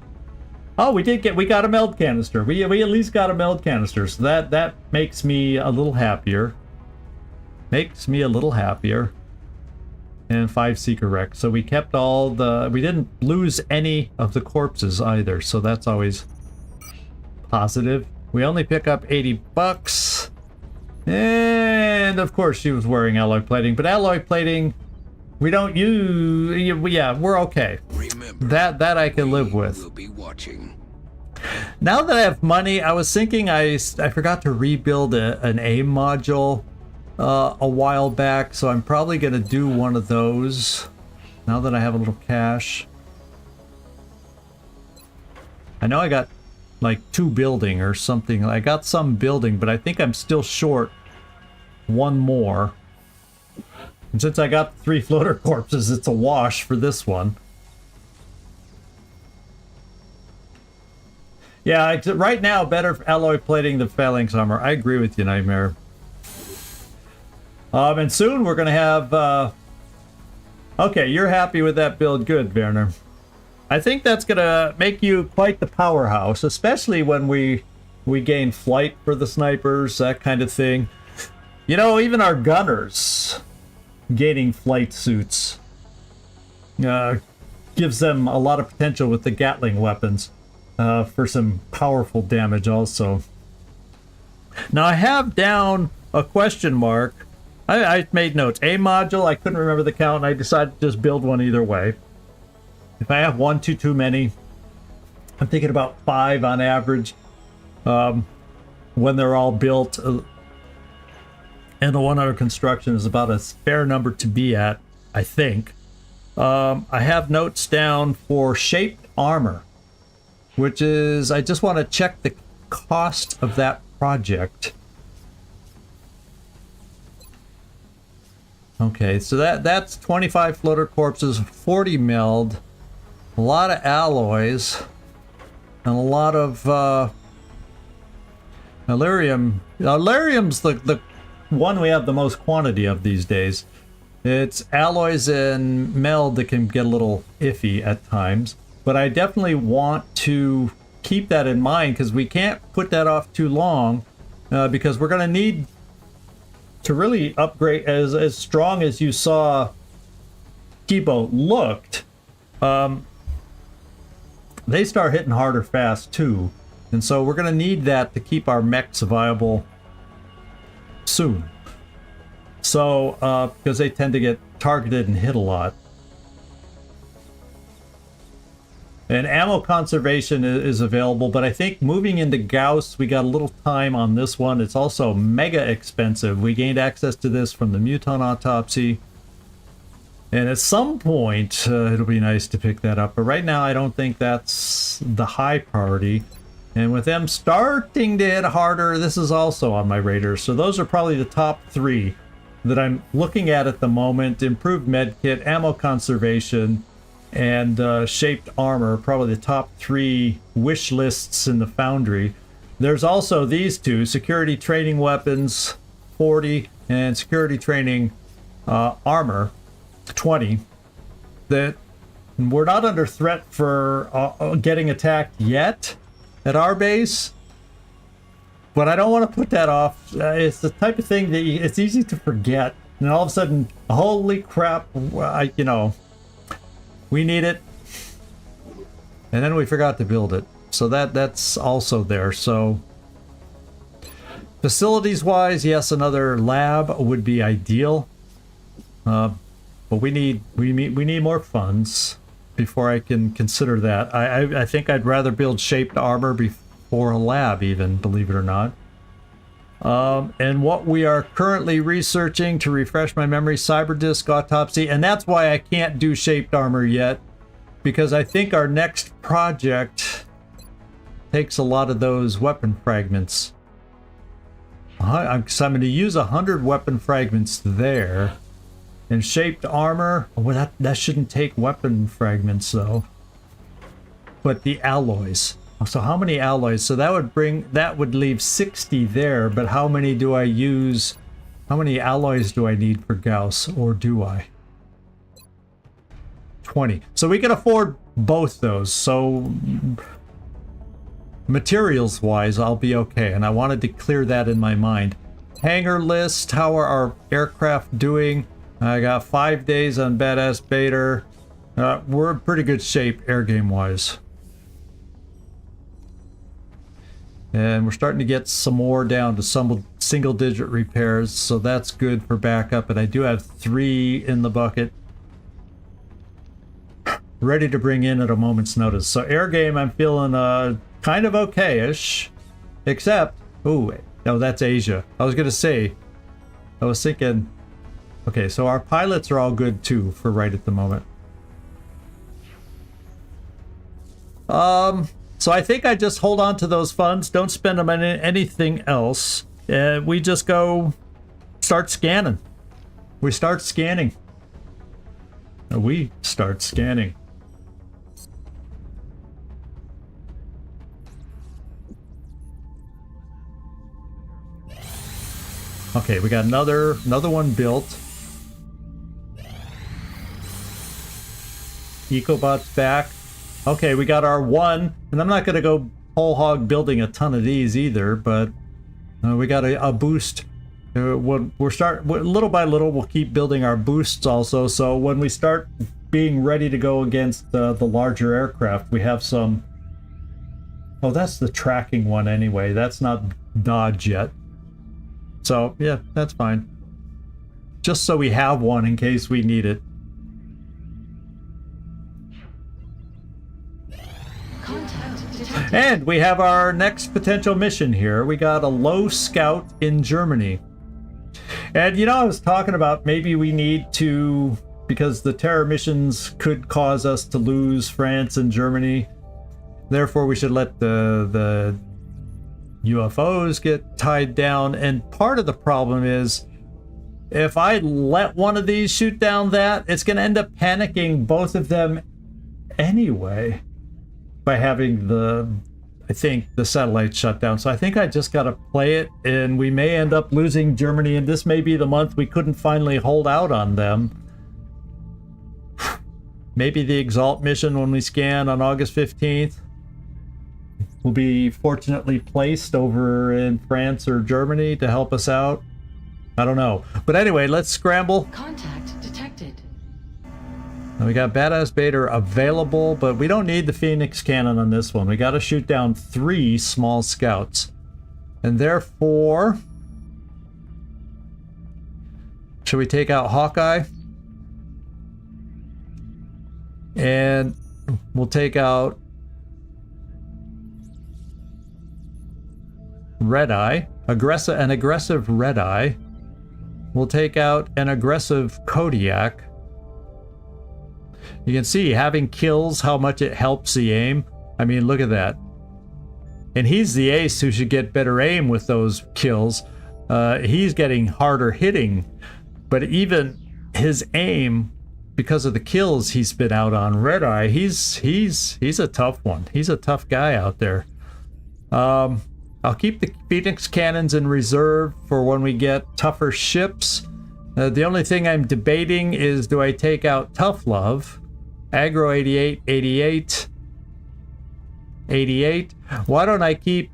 Oh, we got a meld canister. We at least got a meld canister, so that makes me a little happier. Makes me a little happier. And 5 seeker wrecks. So we kept all the... We didn't lose any of the corpses either, so that's always positive. We only pick up 80 bucks. And of course she was wearing alloy plating, but alloy plating we don't use. Yeah, we're okay. Remember, that I can live with. We'll be watching. Now that I have money, I was thinking I forgot to rebuild an AIM module a while back, so I'm probably gonna do one of those now that I have a little cash. I know I got like 2 building or something. I got some building, but I think I'm still short 1 more. And since I got 3 floater corpses, it's a wash for this one. Yeah, right now, better alloy plating than phalanx armor. I agree with you, Nightmare. And soon we're going to have... Okay, you're happy with that build. Good, Werner. I think that's going to make you quite the powerhouse, especially when we gain flight for the snipers, that kind of thing. You know, even our gunners gaining flight suits gives them a lot of potential with the Gatling weapons for some powerful damage also. Now I have down a question mark. I made notes. A module, I couldn't remember the count, and I decided to just build one either way. If I have 1 too many, I'm thinking about 5 on average when they're all built. And the one under construction is about a fair number to be at, I think. I have notes down for shaped armor, which is, I just want to check the cost of that project. Okay, so that's 25 floater corpses, 40 meld, a lot of alloys, and a lot of Illyrium. Illyrium's the one we have the most quantity of these days. It's alloys and meld that can get a little iffy at times, but I definitely want to keep that in mind because we can't put that off too long because we're going to need to really upgrade. As strong as you saw Kibo looked, they start hitting harder fast too, and so we're going to need that to keep our mechs viable soon. So because they tend to get targeted and hit a lot. And ammo conservation is available, but I think moving into Gauss, we got a little time on this one. It's also mega expensive. We gained access to this from the Muton Autopsy, and at some point it'll be nice to pick that up, but right now I don't think that's the high priority. And with them starting to hit harder, this is also on my radar. So those are probably the top 3 that I'm looking at the moment. Improved medkit, ammo conservation, and shaped armor, probably the top 3 wish lists in the Foundry. There's also these 2, security training weapons, 40, and security training armor, 20. That we're not under threat for getting attacked yet at our base, but I don't want to put that off. It's the type of thing that it's easy to forget, and all of a sudden, holy crap, you know, we need it, and then we forgot to build it. So that's also there. So facilities wise, yes, another lab would be ideal, but we need more funds before I can consider that. I think I'd rather build shaped armor before a lab even, believe it or not. And what we are currently researching, to refresh my memory, Cyberdisk Autopsy, and that's why I can't do shaped armor yet, because I think our next project takes a lot of those weapon fragments. So I'm going to use 100 weapon fragments there. And shaped armor, well, that shouldn't take weapon fragments though. But the alloys. So how many alloys? So that would leave 60 there, but how many do I use How many alloys do I need for Gauss, or do I? 20. So we can afford both those. So materials wise, I'll be okay. And I wanted to clear that in my mind. Hangar list, how are our aircraft doing? I got 5 days on Badass Bader. We're in pretty good shape air game wise. And we're starting to get some more down to some single digit repairs, so that's good for backup. And I do have 3 in the bucket ready to bring in at a moment's notice. So air game, I'm feeling kind of okay-ish, except, ooh, no, that's Asia. I was gonna say, I was thinking, okay, so our pilots are all good too for right at the moment. So I think I just hold on to those funds, don't spend them on anything else. We just go start scanning. We start scanning. We start scanning. Okay, we got another one built. Ecobot's back. Okay, we got our one, and I'm not going to go whole hog building a ton of these either, but we got a boost. Little by little, we'll keep building our boosts also, so when we start being ready to go against the larger aircraft, we have some... Oh, that's the tracking one anyway. That's not Dodge yet. So, yeah, that's fine. Just so we have one in case we need it. And we have our next potential mission here. We got a low scout in Germany. And you know, I was talking about maybe we need to, because the terror missions could cause us to lose France and Germany. Therefore, we should let the UFOs get tied down. And part of the problem is, if I let one of these shoot down that, it's going to end up panicking both of them anyway. By having the satellite shut down. So I think I just got to play it, and we may end up losing Germany, and this may be the month we couldn't finally hold out on them. Maybe the Exalt mission when we scan on August 15th will be fortunately placed over in France or Germany to help us out. I don't know. But anyway, let's scramble. Contact detected. And we got Badass Bader available, but we don't need the Phoenix cannon on this one. We got to shoot down 3 small scouts. And therefore, should we take out Hawkeye? And we'll take out Red Eye. An aggressive Red Eye. We'll take out an aggressive Kodiak. You can see having kills, how much it helps the aim. I mean, look at that. And he's the ace who should get better aim with those kills. He's getting harder hitting. But even his aim, because of the kills he's been out on Red Eye, he's a tough one. He's a tough guy out there. I'll keep the Phoenix cannons in reserve for when we get tougher ships. The only thing I'm debating is, do I take out Tough Love? Aggro 88, 88, 88. Why don't I keep...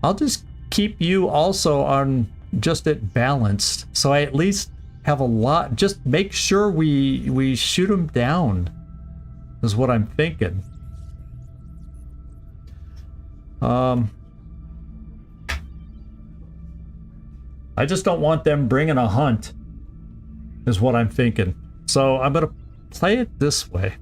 I'll just keep you also on just at balanced, so I at least have a lot. Just make sure we shoot them down, is what I'm thinking. I just don't want them bringing a hunt, is what I'm thinking. So I'm going to play it this way.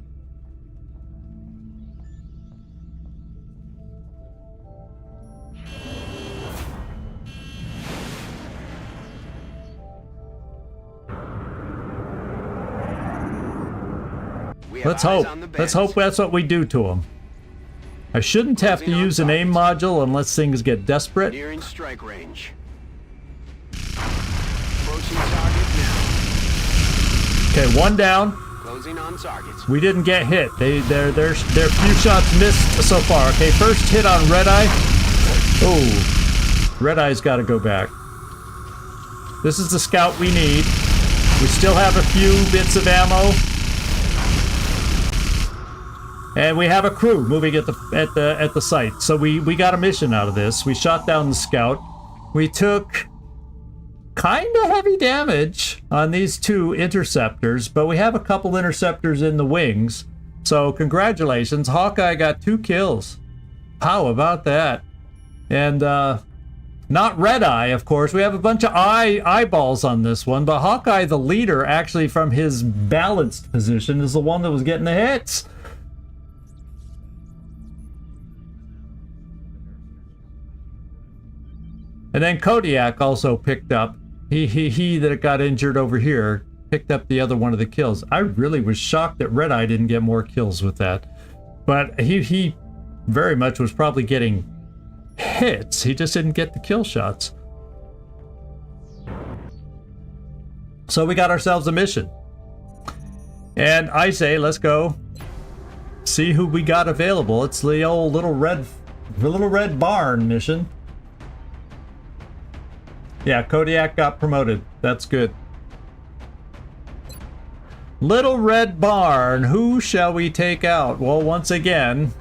Let's hope. Let's hope that's what we do to them. I shouldn't have to use an aim module unless things get desperate. Nearing strike range. Approaching target now. Okay, one down. Closing on targets. We didn't get hit. Their few shots missed so far. Okay, first hit on Red Eye. Oh. Red Eye's got to go back. This is the scout we need. We still have a few bits of ammo. And we have a crew moving at the site. So we got a mission out of this. We shot down the scout. We took kind of heavy damage on these 2 interceptors, but we have a couple interceptors in the wings. So congratulations, Hawkeye got 2 kills. How about that? And not Red Eye, of course. We have a bunch of eyeballs on this one, but Hawkeye, the leader, actually from his balanced position, is the one that was getting the hits. And then Kodiak also picked up. He that got injured over here picked up the other one of the kills. I really was shocked that Red Eye didn't get more kills with that. But he very much was probably getting hits. He just didn't get the kill shots. So we got ourselves a mission. And I say, let's go see who we got available. It's the old little red barn mission. Yeah, Kodiak got promoted. That's good. Little Red Barn, who shall we take out? Well, once again,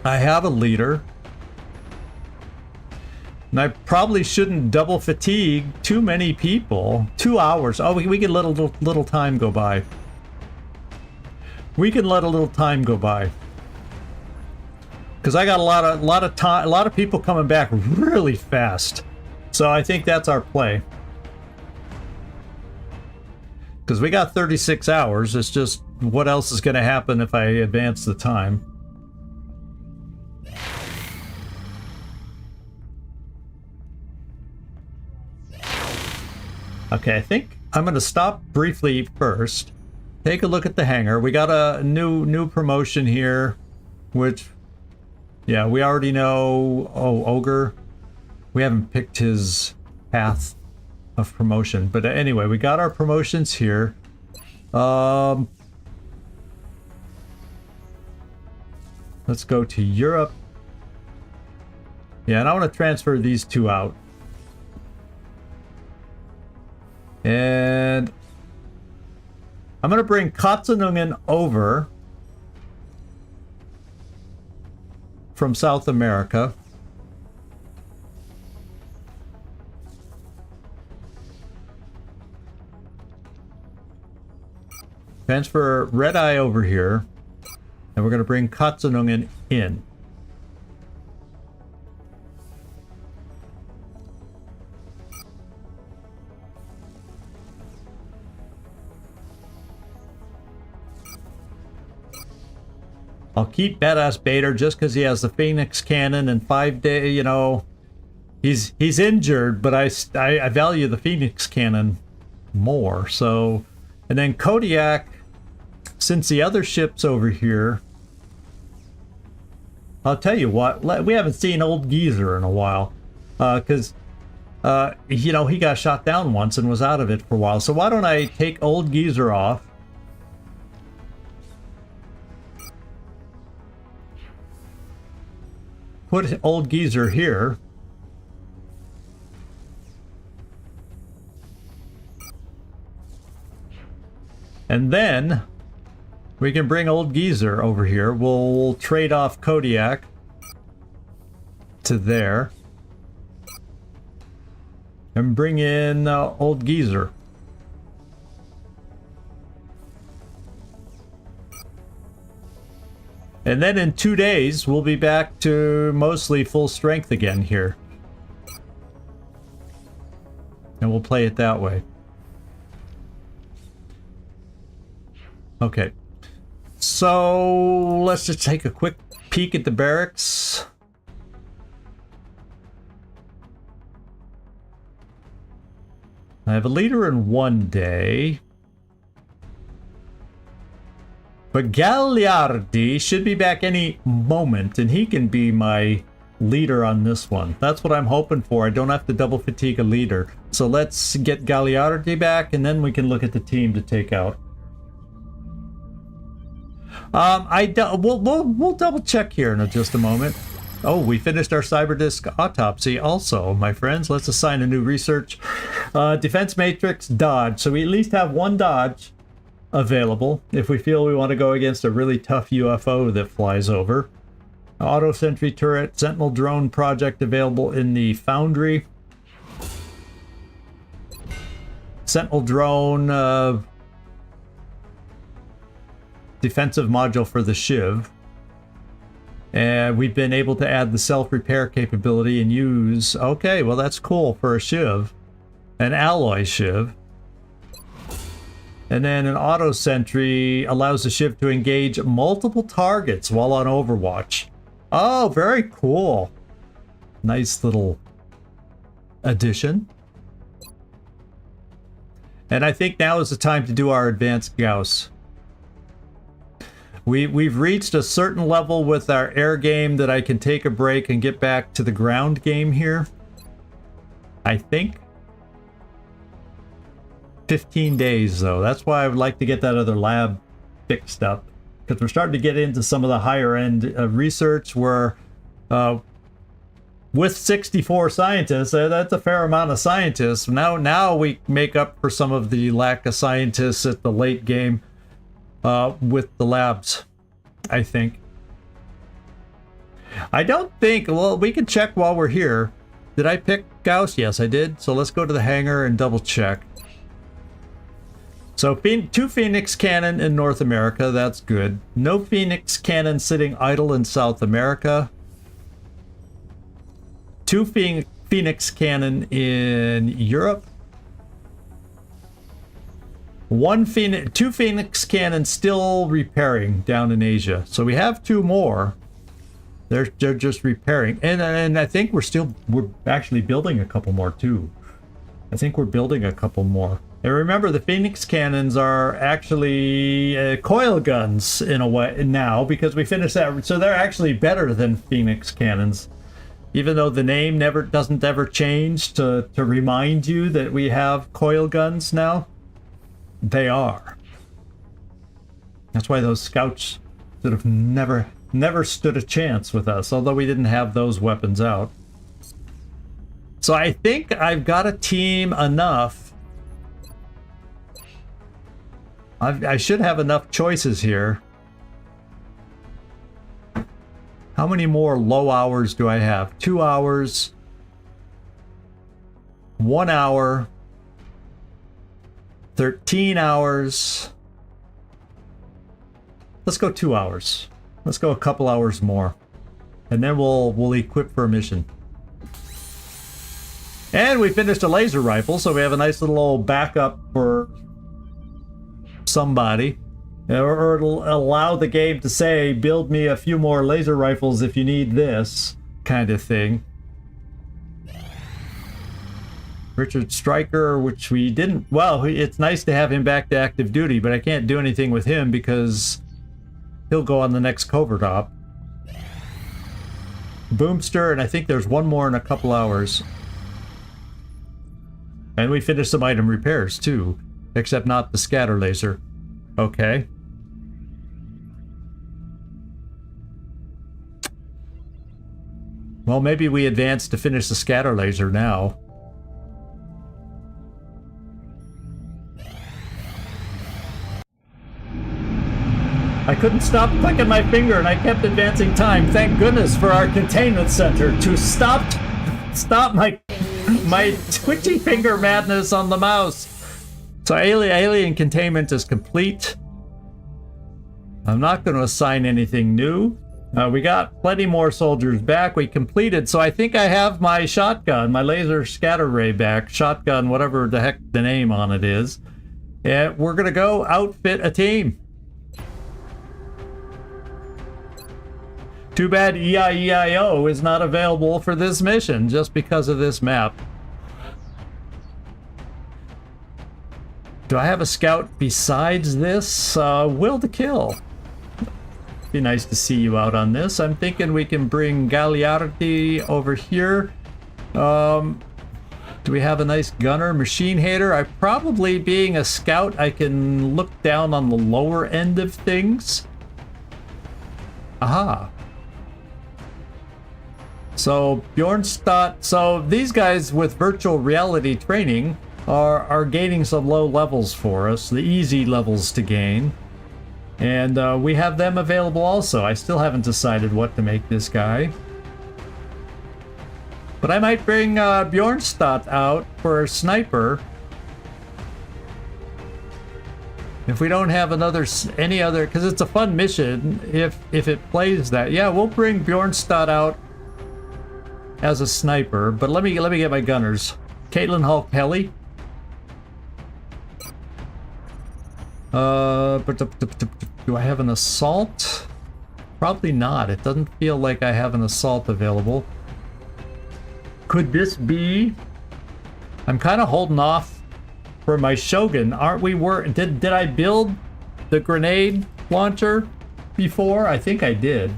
I have a leader. And I probably shouldn't double fatigue too many people. 2 hours. Oh, we can let a little time go by. We can let a little time go by. Because I got a lot of people coming back really fast. So I think that's our play. Because we got 36 hours. It's just what else is going to happen if I advance the time. Okay, I think I'm going to stop briefly first. Take a look at the hangar. We got a new promotion here, which, yeah, we already know. Oh, Ogre. We haven't picked his path of promotion. But anyway, we got our promotions here. Let's go to Europe. Yeah, and I want to transfer these 2 out. And I'm going to bring Katzenungen over from South America. Transfer Red Eye over here, and we're going to bring Katzenungen in. I'll keep Badass Bader just because he has the Phoenix Cannon and 5 day, you know, he's injured, but I value the Phoenix Cannon more. So, and then Kodiak, since the other ship's over here, I'll tell you what, we haven't seen Old Geezer in a while, because you know, he got shot down once and was out of it for a while. So why don't I take Old Geezer off? Put Old Geezer here. And then we can bring Old Geezer over here. We'll trade off Kodiak to there. And bring in Old Geezer. And then in 2 days, we'll be back to mostly full strength again here. And we'll play it that way. Okay. So let's just take a quick peek at the barracks. I have a leader in 1 day. But Gagliardi should be back any moment, and he can be my leader on this one. That's what I'm hoping for. I don't have to double fatigue a leader. So let's get Gagliardi back, and then we can look at the team to take out. We'll double check here in just a moment. Oh, we finished our cyberdisk autopsy also, my friends. Let's assign a new research. Defense matrix dodge. So we at least have one dodge available if we feel we want to go against a really tough UFO that flies over. Auto sentry turret, sentinel drone project available in the foundry. Sentinel drone defensive module for the Shiv. And we've been able to add the self-repair capability and use... Okay, well that's cool for a Shiv. An alloy Shiv. And then an auto sentry allows the Shiv to engage multiple targets while on Overwatch. Oh, very cool. Nice little addition. And I think now is the time to do our advanced Gauss. We've reached a certain level with our air game that I can take a break and get back to the ground game here. I think. 15 days though. That's why I would like to get that other lab fixed up. Because we're starting to get into some of the higher end research where with 64 scientists, that's a fair amount of scientists. Now we make up for some of the lack of scientists at the late game. With the labs, I think. I don't think... Well, we can check while we're here. Did I pick Gauss? Yes, I did. So let's go to the hangar and double check. So 2 Phoenix cannon in North America. That's good. No Phoenix cannon sitting idle in South America. 2 Phoenix cannon in Europe. 2 Phoenix cannons still repairing down in Asia. So we have 2 more. They're just repairing. And I think we're actually building a couple more too. I think we're building a couple more. And remember, the Phoenix cannons are actually coil guns in a way now because we finished that. So they're actually better than Phoenix cannons. Even though the name doesn't ever change to remind you that we have coil guns now. They are. That's why those scouts sort of never stood a chance with us, although we didn't have those weapons out. So I think I've got a team enough. I should have enough choices here. How many more low hours do I have? 2 hours. 1 hour. 13 hours. Let's go 2 hours. Let's go a couple hours more. And then we'll equip for a mission. And we finished a laser rifle, so we have a nice little old backup for somebody. Or it'll allow the game to say, build me a few more laser rifles if you need this, kind of thing. Richard Stryker, which we didn't... Well, it's nice to have him back to active duty, but I can't do anything with him because he'll go on the next covert op. Boomster, and I think there's one more in a couple hours. And we finished some item repairs, too. Except not the scatter laser. Okay. Well, maybe we advance to finish the scatter laser now. I couldn't stop clicking my finger and I kept advancing time. Thank goodness for our containment center to stop my twitchy finger madness on the mouse. So alien containment is complete. I'm not going to assign anything new. We got plenty more soldiers back. We completed. So I think I have my shotgun, my laser scatter ray back. Shotgun, whatever the heck the name on it is. And we're going to go outfit a team. Too bad EIEIO is not available for this mission just because of this map. Do I have a scout besides this? Will to kill. Be nice to see you out on this. I'm thinking we can bring Gagliardi over here. Do we have a nice gunner? Machine hater? I probably, being a scout, I can look down on the lower end of things. Aha. So Bjornstad, so these guys with virtual reality training are gaining some low levels for us, the easy levels to gain. And we have them available also. I still haven't decided what to make this guy. But I might bring Bjornstad out for a sniper. If we don't have any other, because it's a fun mission, if it plays that. Yeah, we'll bring Bjornstad out as a sniper, but let me get my gunners. Caitlin Hulk Heli. Do I have an assault? Probably not. It doesn't feel like I have an assault available. Could this be? I'm kind of holding off for my Shogun. Aren't we? Did I build the grenade launcher before? I think I did.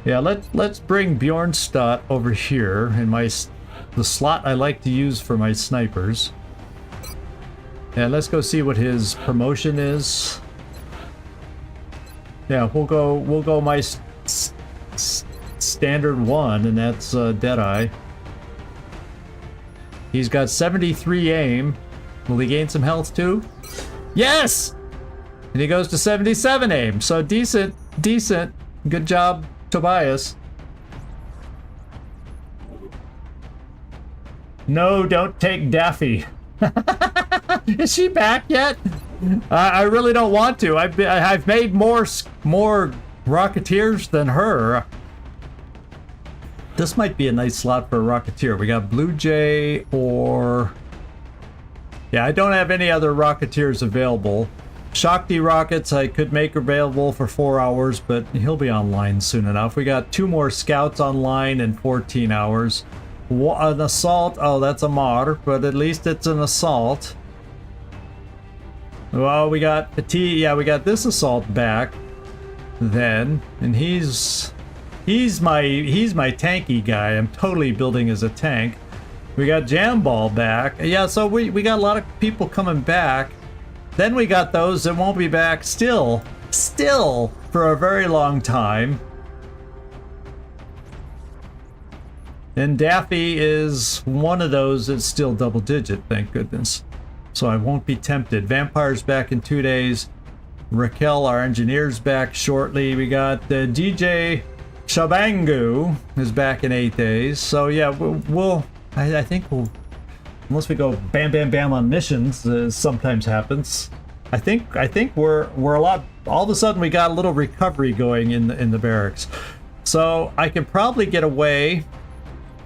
Yeah, let's bring Bjornstad over here in the slot I like to use for my snipers. Yeah, let's go see what his promotion is. Yeah, we'll go my standard one, and that's Deadeye. He's got 73 aim. Will he gain some health too? Yes! And he goes to 77 aim, so decent. Good job, Tobias. No, don't take Daffy. Is she back yet? I really don't want to. I've made more Rocketeers than her. This might be a nice slot for a Rocketeer. We got Blue Jay or... Yeah, I don't have any other Rocketeers available. Shakti rockets I could make available for 4 hours, but he'll be online soon enough. We got 2 more scouts online in 14 hours. An assault, oh, that's a mod, but at least it's an assault. Well, we got we got this assault back then, and he's my tanky guy. I'm totally building as a tank. We got Jamball back. Yeah, so we got a lot of people coming back. Then we got those that won't be back still for a very long time. And Daffy is one of those that's still double digit, thank goodness. So I won't be tempted. Vampire's back in 2 days. Raquel, our engineer's back shortly. We got DJ Shabangu is back in 8 days. So yeah, I think we'll, unless we go bam bam bam on missions, as sometimes happens. I think we're a lot. All of a sudden we got a little recovery going in the barracks. So I can probably get away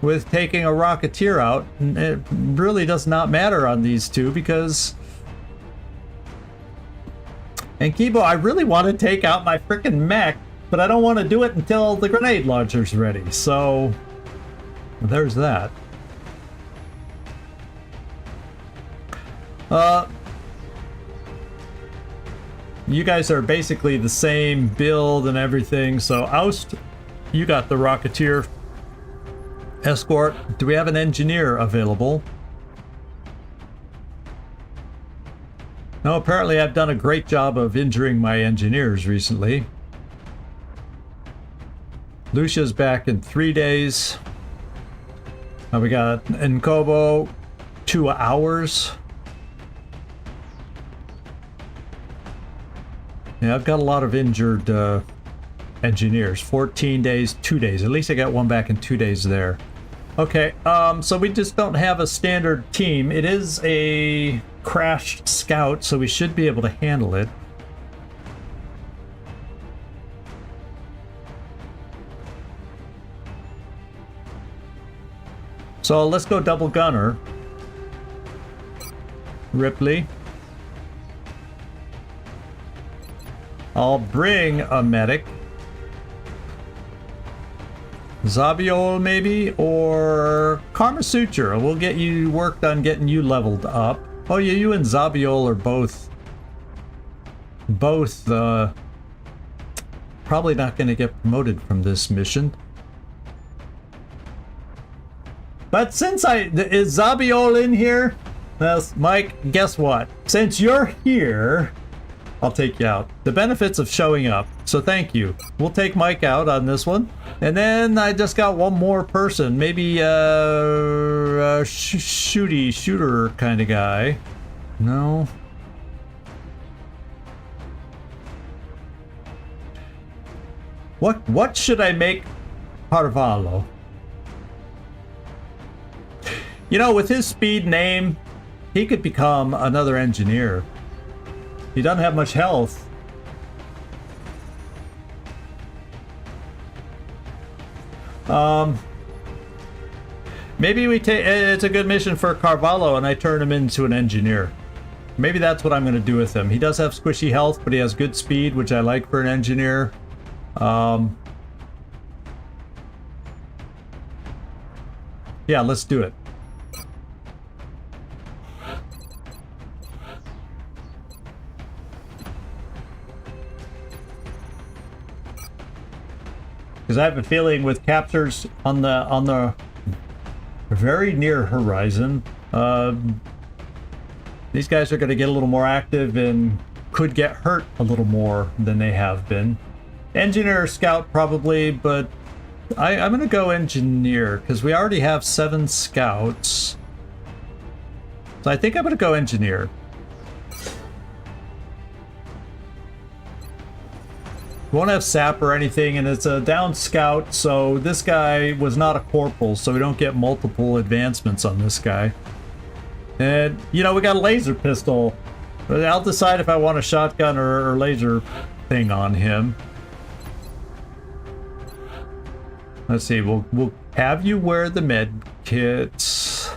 with taking a Rocketeer out, and it really does not matter on these two because... And Kibo, I really want to take out my frickin' mech, but I don't want to do it until the grenade launcher's ready, so... There's that. You guys are basically the same build and everything, so Oust, you got the Rocketeer. Escort, do we have an engineer available? No, apparently I've done a great job of injuring my engineers recently. Lucia's back in 3 days. We got Nkobo 2 hours. Yeah, I've got a lot of injured engineers. 14 days, 2 days. At least I got one back in 2 days there. Okay, so we just don't have a standard team. It is a crashed scout, so we should be able to handle it. So let's go double gunner. Ripley. I'll bring a medic. Zabiol maybe, or Karma Suture. We'll get you worked on getting you leveled up. Oh yeah, you and Zabiol are both probably not going to get promoted from this mission. But since is Zabiol in here? Yes, Mike, guess what? Since you're here, I'll take you out. The benefits of showing up. So thank you. We'll take Mike out on this one. And then I just got one more person. Maybe a shooter kind of guy. No. What should I make Carvalho? You know, with his speed and aim, he could become another engineer. He doesn't have much health. Maybe we take. It's a good mission for Carvalho, and I turn him into an engineer. Maybe that's what I'm going to do with him. He does have squishy health, but he has good speed, which I like for an engineer. Yeah, let's do it. Because I have a feeling with captures on the very near horizon, these guys are going to get a little more active and could get hurt a little more than they have been. Engineer or scout probably, but I'm going to go engineer because we already have 7 scouts. So I think I'm going to go engineer. Won't have sap or anything, and it's a down scout, so this guy was not a corporal, so we don't get multiple advancements on this guy. And, you know, we got a laser pistol. But I'll decide if I want a shotgun or laser thing on him. Let's see, we'll have you wear the med kits.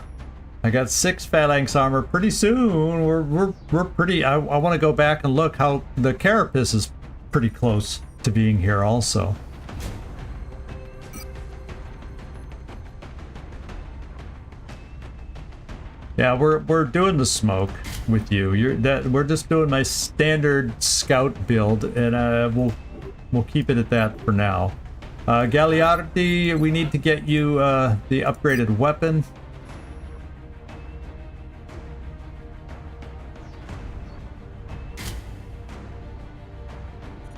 I got 6 phalanx armor. Pretty soon, we're pretty... I want to go back and look how the carapace is pretty close to being here also. Yeah, we're doing the smoke with you. We're just doing my standard scout build, and we'll keep it at that for now. Gagliardi, we need to get you the upgraded weapon.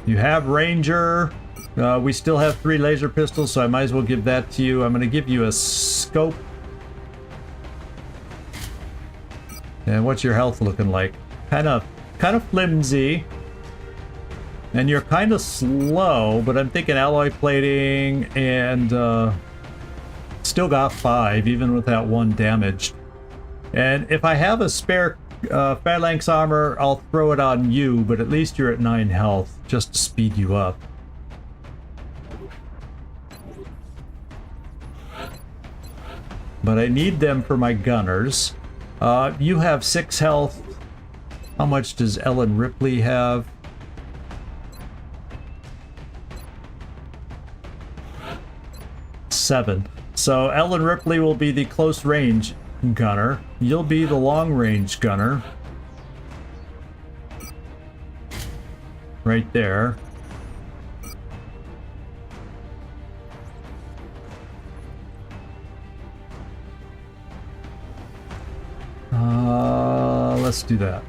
You have Ranger. We still have 3 laser pistols, so I might as well give that to you. I'm going to give you a scope. And what's your health looking like? Kind of flimsy. And you're kind of slow, but I'm thinking alloy plating and still got 5, even with that 1 damaged. And if I have a spare phalanx armor, I'll throw it on you, but at least you're at 9 health, just to speed you up. But I need them for my gunners. You have 6 health. How much does Ellen Ripley have? 7. So Ellen Ripley will be the close range gunner. You'll be the long range gunner. Right there. Let's do that.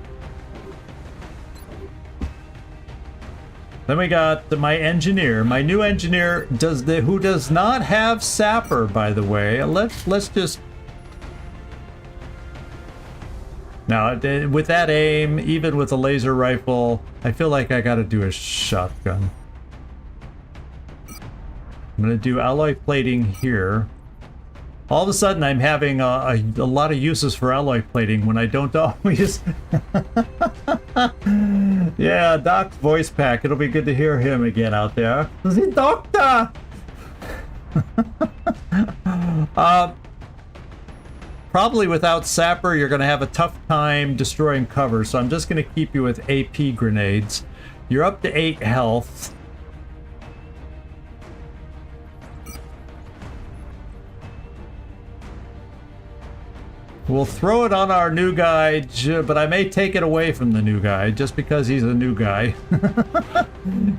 Then we got my engineer, my new engineer, who does not have sapper, by the way. Let's just. Now, with that aim, even with a laser rifle, I feel like I gotta do a shotgun. I'm gonna do alloy plating here. All of a sudden, I'm having a lot of uses for alloy plating when I don't always... Yeah, Doc's voice pack. It'll be good to hear him again out there. The doctor! Probably without sapper, you're going to have a tough time destroying cover, so I'm just going to keep you with AP grenades. You're up to 8 health. We'll throw it on our new guy, but I may take it away from the new guy just because he's a new guy.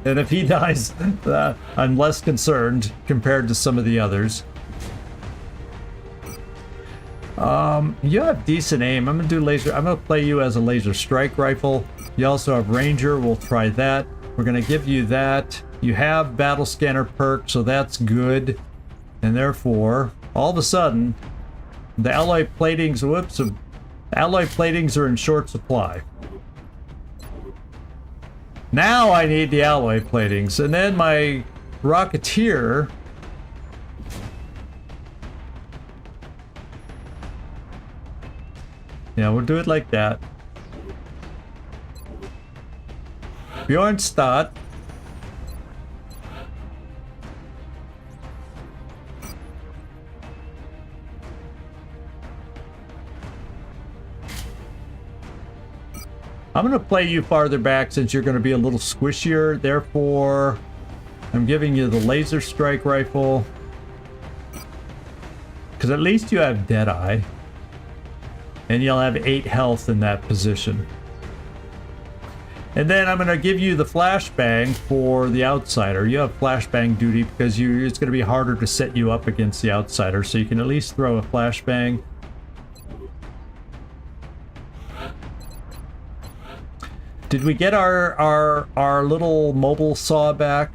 And if he dies, I'm less concerned compared to some of the others. You have decent aim. I'm gonna do laser. I'm gonna play you as a laser strike rifle. You also have ranger. We'll try that. We're gonna give you that. You have battle scanner perk, so that's good. And therefore, all of a sudden, the alloy platings. Whoops! Alloy platings are in short supply. Now I need the alloy platings, and then my Rocketeer. Yeah, we'll do it like that. Bjornstad. I'm going to play you farther back since you're going to be a little squishier. Therefore, I'm giving you the laser strike rifle. Because at least you have Deadeye. And you'll have 8 health in that position. And then I'm going to give you the flashbang for the outsider. You have flashbang duty because it's going to be harder to set you up against the outsider. So you can at least throw a flashbang. Did we get our little mobile saw back?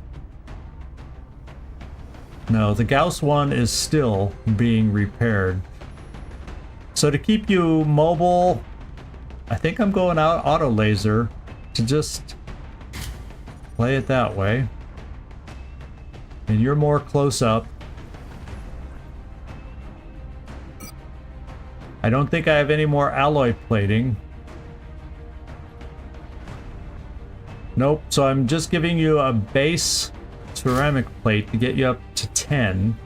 No, the Gauss one is still being repaired. So to keep you mobile, I think I'm going out auto laser to just play it that way. And you're more close up. I don't think I have any more alloy plating. Nope, so I'm just giving you a base ceramic plate to get you up to 10.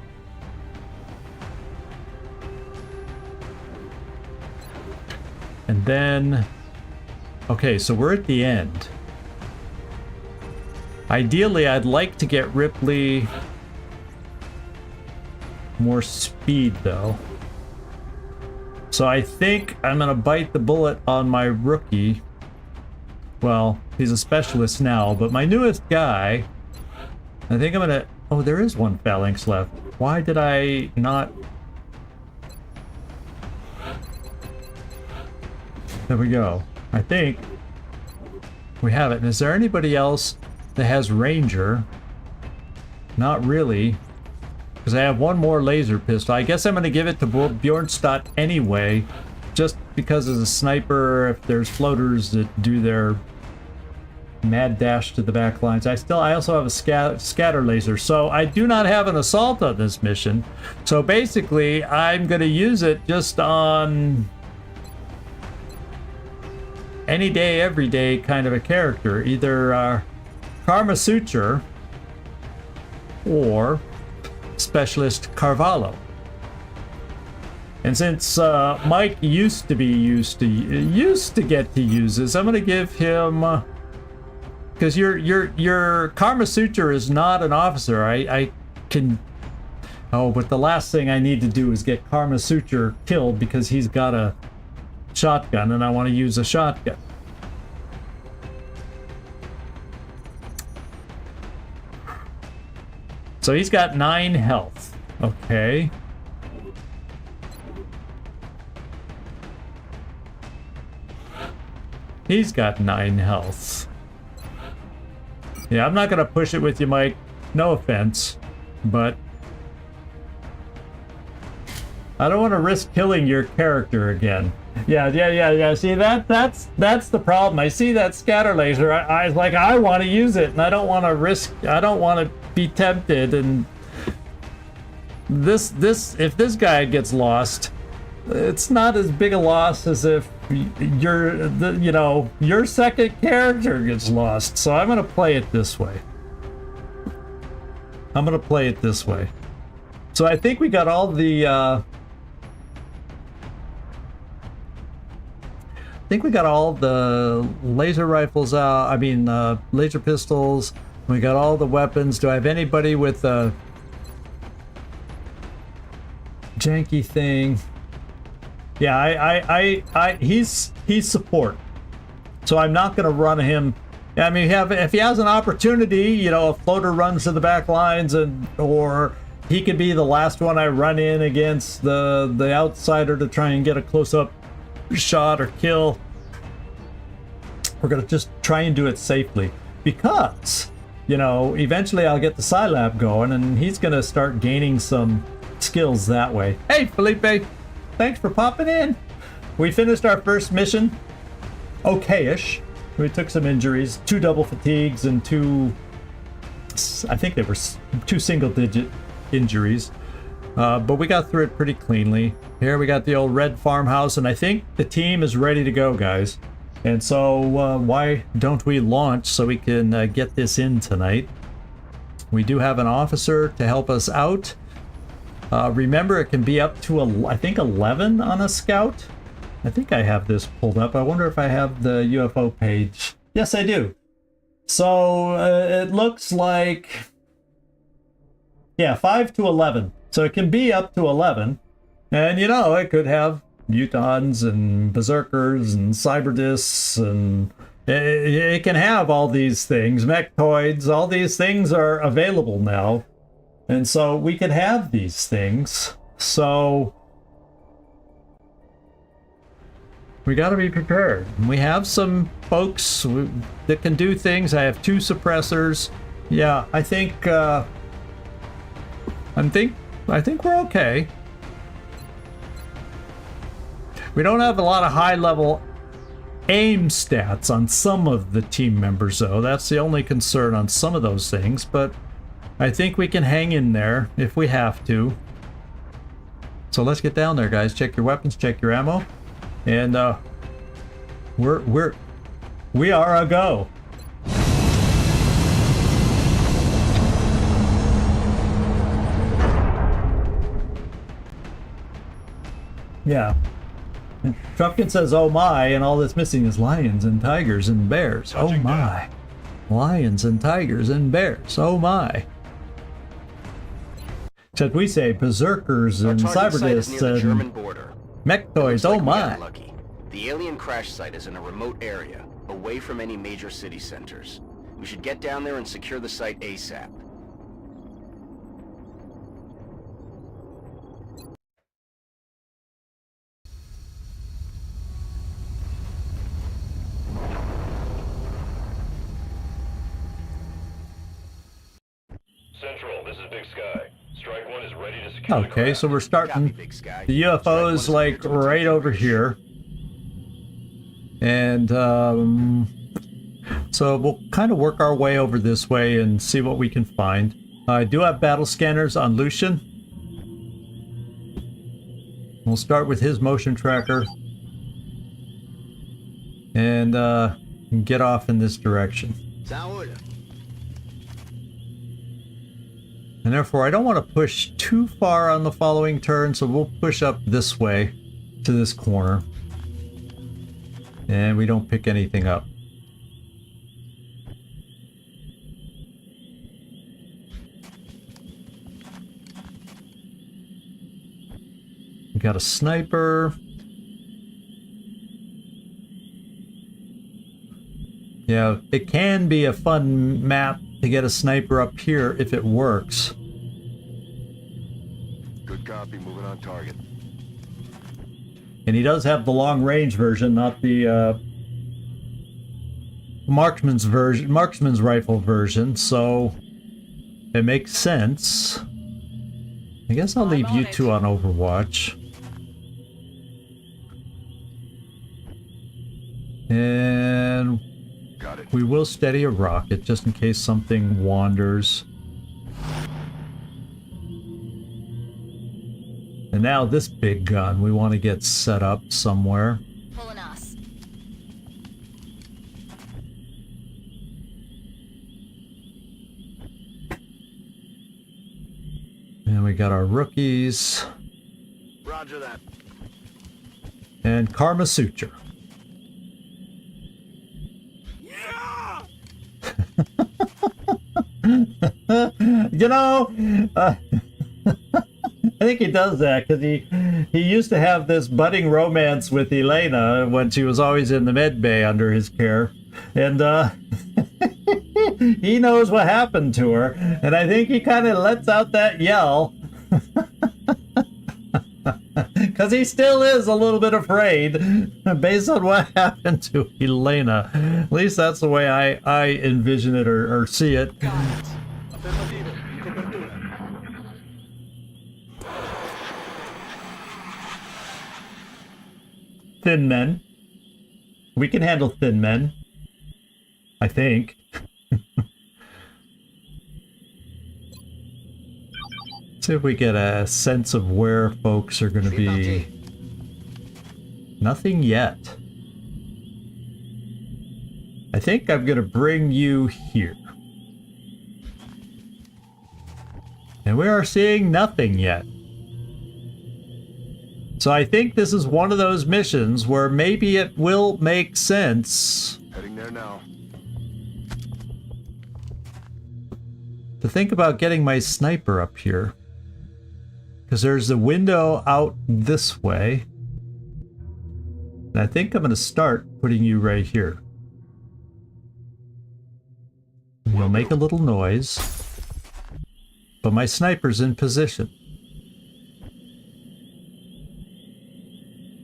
And then, okay, so we're at the end. Ideally, I'd like to get Ripley more speed though. So I think I'm gonna bite the bullet on my rookie. Well, he's a specialist now, but my newest guy, I think I'm gonna... Oh, there is one phalanx left. Why did I not... There we go. I think we have it. And is there anybody else that has ranger? Not really, because I have one more laser pistol. I guess I'm going to give it to Bjornstad anyway, just because as a sniper, if there's floaters that do their mad dash to the back lines. I also have a scatter laser, so I do not have an assault on this mission. So basically, I'm going to use it just on any day, every day kind of a character. Either Karma Suture or Specialist Carvalho. And since Mike used to get to use this, I'm going to give him... Because your Karma Suture is not an officer. I can... Oh, but the last thing I need to do is get Karma Suture killed because he's got a shotgun and I want to use a shotgun. So he's got 9 health. Okay. He's got 9 health. Yeah, I'm not gonna push it with you, Mike. No offense, but I don't want to risk killing your character again. Yeah. See, that's the problem. I see that scatter laser. I was like, I want to use it, and I don't want to risk. I don't want to be tempted. And if this guy gets lost, it's not as big a loss as if your second character gets lost. So I'm gonna play it this way. So I think we got all the laser rifles out. I mean, laser pistols. We got all the weapons. Do I have anybody with a janky thing? Yeah, he's support. So I'm not gonna run him. I mean, if he has an opportunity, a floater runs to the back lines or he could be the last one I run in against the outsider to try and get a close-up shot or kill. We're gonna just try and do it safely because, you know, eventually I'll get the Scilab going and he's gonna start gaining some skills that way. Hey, Felipe, thanks for popping in. We finished our first mission. Okay-ish. We took some injuries, 2 double fatigues and 2, I think they were 2 single-digit injuries. But we got through it pretty cleanly. Here we got the old red farmhouse, and I think the team is ready to go, guys. And so why don't we launch so we can get this in tonight? We do have an officer to help us out. Remember, it can be up to, I think, 11 on a scout. I think I have this pulled up. I wonder if I have the UFO page. Yes, I do. So it looks like, yeah, 5 to 11. So it can be up to 11. And, you know, it could have mutons and berserkers and cyberdiscs, and it can have all these things. Mechtoids, all these things are available now. And so we could have these things. So we got to be prepared. We have some folks that can do things. I have 2 suppressors. Yeah, I think we're okay. We don't have a lot of high-level aim stats on some of the team members, though. That's the only concern on some of those things, but I think we can hang in there if we have to. So let's get down there, guys. Check your weapons, check your ammo. And we are a go. Yeah. Trupkin says, "Oh my," and all that's missing is lions and tigers and bears. Oh my. Lions and tigers and bears. Oh my. Except we say berserkers and cyberdiscs and mechtoids. Oh my. The alien crash site is in a remote area, away from any major city centers. We should get down there and secure the site ASAP. Central, this is Big Sky. Strike 1 is ready to secure the Okay, craft. so we're starting. Copy, Big Sky. The UFO is like right over here. And so we'll kind of work our way over this way and see what we can find. I do have battle scanners on Lucian. We'll start with his motion tracker and get off in this direction. And therefore I don't want to push too far on the following turn, so we'll push up this way to this corner. And we don't pick anything up. We got a sniper. Yeah, it can be a fun map to get a sniper up here if it works. Good copy, moving on target. And he does have the long range version, not the marksman's rifle version, so it makes sense. I guess I'll leave you two on Overwatch. And we will steady a rocket just in case something wanders. And now this big gun, we want to get set up somewhere. Pulling us. And we got our rookies. Roger that. And Karma Suture. Yeah! You know, I think he does that because he used to have this budding romance with Elena when she was always in the med bay under his care, and he knows what happened to her, and I think he kind of lets out that yell Because he still is a little bit afraid based on what happened to Elena. At least that's the way I envision it or see it. Affermativo, in copertura. Thin men. We can handle thin men. I think. See if we get a sense of where folks are going to be. Nothing yet. I think I'm going to bring you here. And we are seeing nothing yet. So I think this is one of those missions where maybe it will make sense Heading there now. to think about getting my sniper up here. Because there's a window out this way. And I think I'm going to start putting you right here. You'll make a little noise. But my sniper's in position.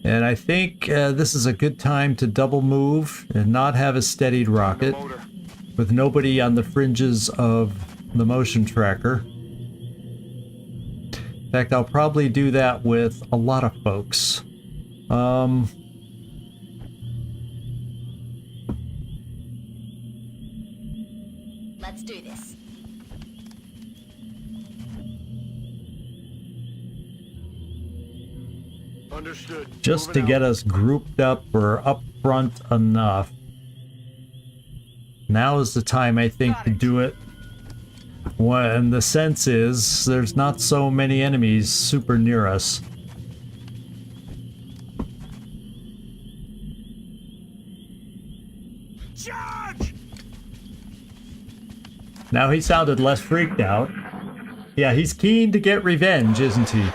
And I think this is a good time to double move and not have a steadied rocket. With nobody on the fringes of the motion tracker. In fact, I'll probably do that with a lot of folks. Let's do this. Understood. Just to Moving get out. us grouped up or up front enough. Now is the time, I think, to do it. When the sense is there's not so many enemies super near us. Charge! Now he sounded less freaked out. Yeah, he's keen to get revenge, isn't he?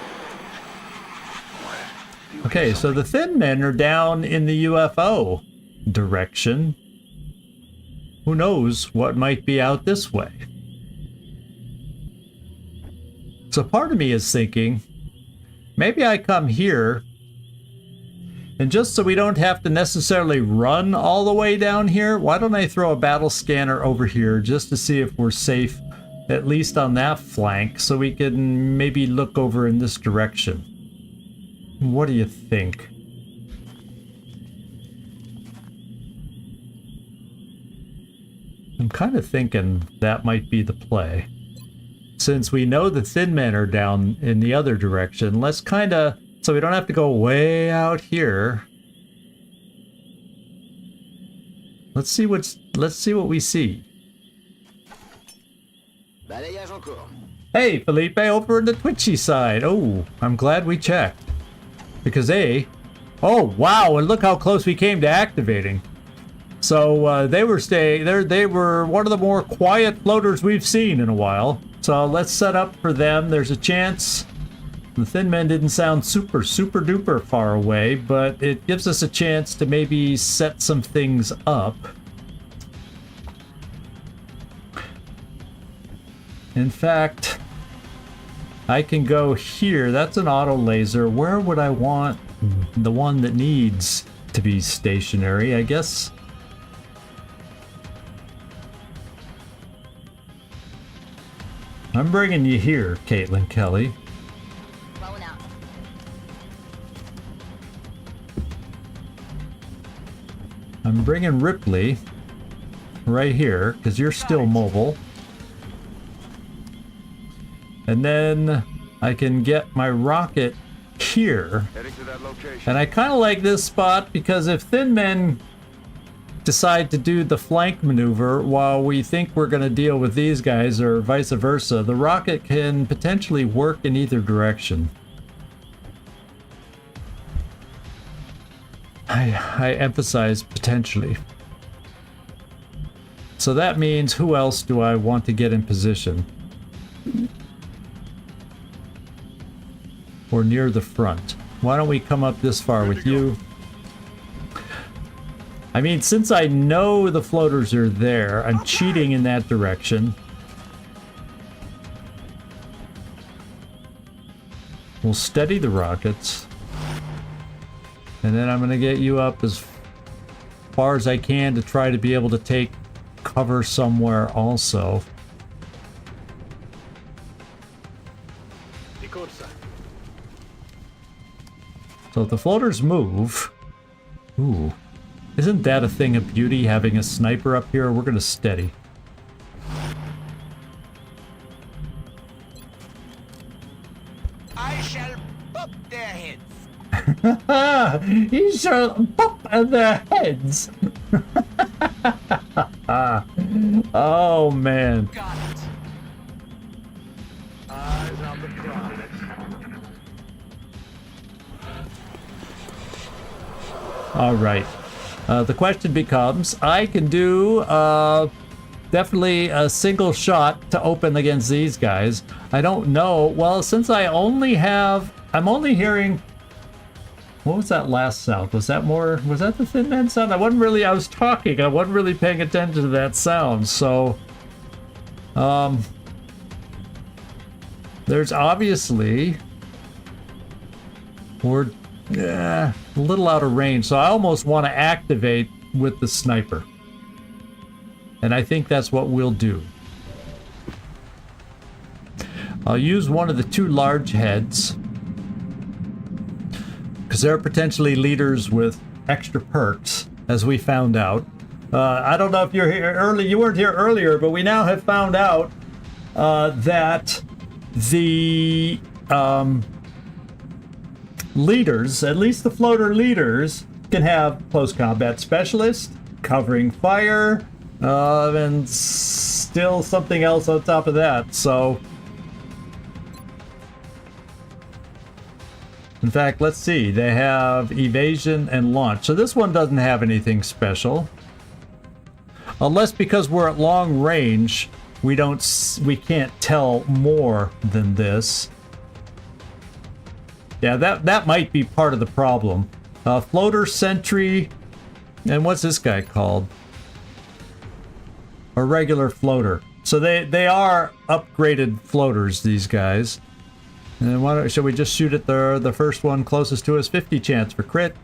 Okay, so the thin men are down in the UFO direction. Who knows what might be out this way? So part of me is thinking, maybe I come here, and just so we don't have to necessarily run all the way down here, why don't I throw a battle scanner over here just to see if we're safe, at least on that flank, so we can maybe look over in this direction. What do you think? I'm kind of thinking that might be the play. Since we know the thin men are down in the other direction, let's kind of, so we don't have to go way out here. Let's see what we see. Balayage en cours. Hey, Felipe, over in the Twitchy side. Oh, I'm glad we checked. Because oh wow, and look how close we came to activating. So they were one of the more quiet floaters we've seen in a while. So let's set up for them. There's a chance. The thin men didn't sound super duper far away, but it gives us a chance to maybe set some things up. In fact, I can go here. That's an auto laser. Where would I want the one that needs to be stationary, I guess? I'm bringing you here, Caitlin Kelly. Rolling out. I'm bringing Ripley right here, because you're still mobile. And then I can get my rocket here. Heading to that location. And I kind of like this spot because if thin men decide to do the flank maneuver while we think we're going to deal with these guys or vice versa, the rocket can potentially work in either direction. I emphasize potentially. So that means who else do I want to get in position? Or near the front. Why don't we come up this far with you? I mean, since I know the floaters are there, I'm cheating in that direction. We'll steady the rockets. And then I'm going to get you up as far as I can to try to be able to take cover somewhere also. Di corsa. So if the floaters move... Ooh. Isn't that a thing of beauty, having a sniper up here? We're going to steady. I shall pop their heads. He shall pop their heads. Oh man. Got it. Eyes on the prize. All right. The question becomes, I can do definitely a single shot to open against these guys. I don't know. Well, since I'm only hearing... What was that last sound? Was that the Thin Man sound? I was talking. I wasn't really paying attention to that sound. So, there's obviously... We're a little out of range. So I almost want to activate with the sniper. And I think that's what we'll do. I'll use one of the two large heads, because they're potentially leaders with extra perks, as we found out. I don't know if you're here early. You weren't here earlier, but we now have found out that the leaders, at least the floater leaders, can have close combat specialist, covering fire, and still something else on top of that. So, in fact, let's see. They have evasion and launch. So this one doesn't have anything special. Unless because we're at long range, we can't tell more than this. Yeah, that might be part of the problem. Floater sentry, and what's this guy called? A regular floater. So they are upgraded floaters, these guys. And shall we just shoot at the first one closest to us? 50 chance for crit.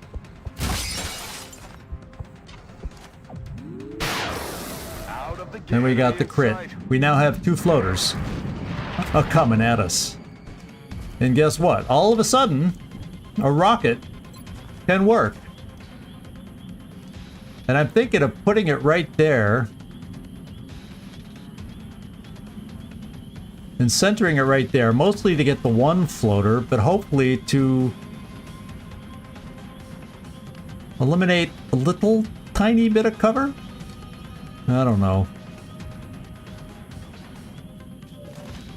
And we got the crit. We now have two floaters coming at us. And guess what? All of a sudden, a rocket can work. And I'm thinking of putting it right there and centering it right there, mostly to get the one floater, but hopefully to eliminate a little tiny bit of cover? I don't know.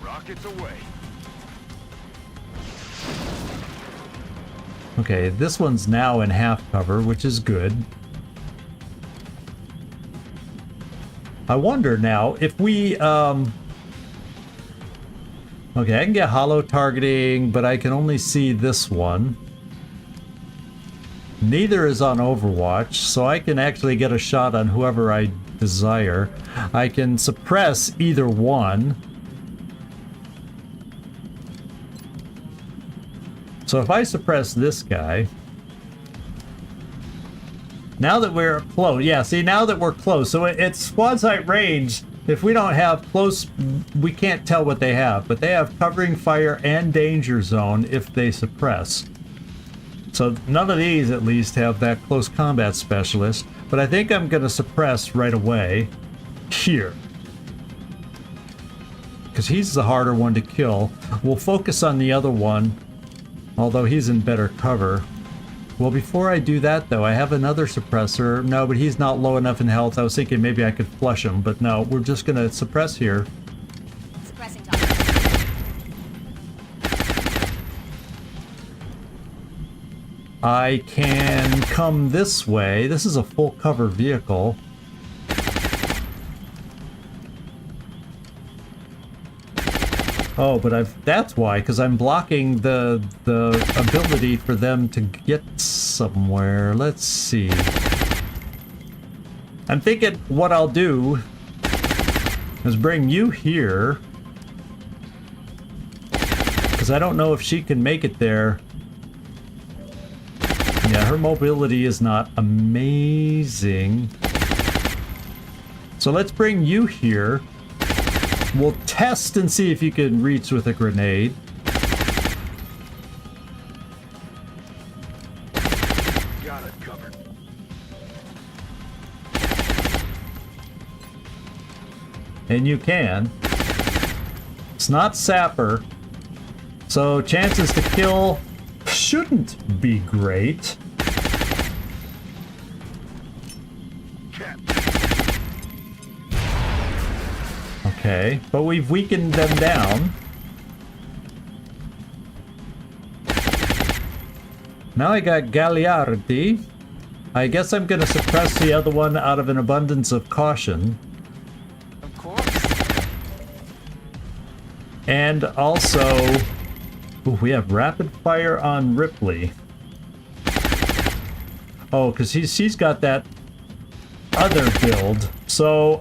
Rockets away. Okay, this one's now in half cover, which is good. I wonder now if we, okay, I can get hollow targeting, but I can only see this one. Neither is on Overwatch, so I can actually get a shot on whoever I desire. I can suppress either one. So if I suppress this guy, now that we're close, yeah, see, now that we're close, so it's quad sight range. If we don't have close, we can't tell what they have, but they have covering fire and danger zone if they suppress. So none of these, at least, have that close combat specialist, but I think I'm going to suppress right away here, because he's the harder one to kill. We'll focus on the other one, although he's in better cover. Well, before I do that, though, I have another suppressor. No, but he's not low enough in health. I was thinking maybe I could flush him, but no, we're just going to suppress here. Suppressing target. I can come this way. This is a full cover vehicle. Oh, but that's why, because I'm blocking the ability for them to get somewhere. Let's see. I'm thinking what I'll do is bring you here, because I don't know if she can make it there. Yeah, her mobility is not amazing. So let's bring you here. We'll test and see if you can reach with a grenade. Got it covered. And you can. It's not Sapper, so chances to kill shouldn't be great. Okay, but we've weakened them down. Now I got Gagliardi. I guess I'm gonna suppress the other one out of an abundance of caution. Of course. And also, ooh, we have rapid fire on Ripley. Oh, because she's got that other build. So,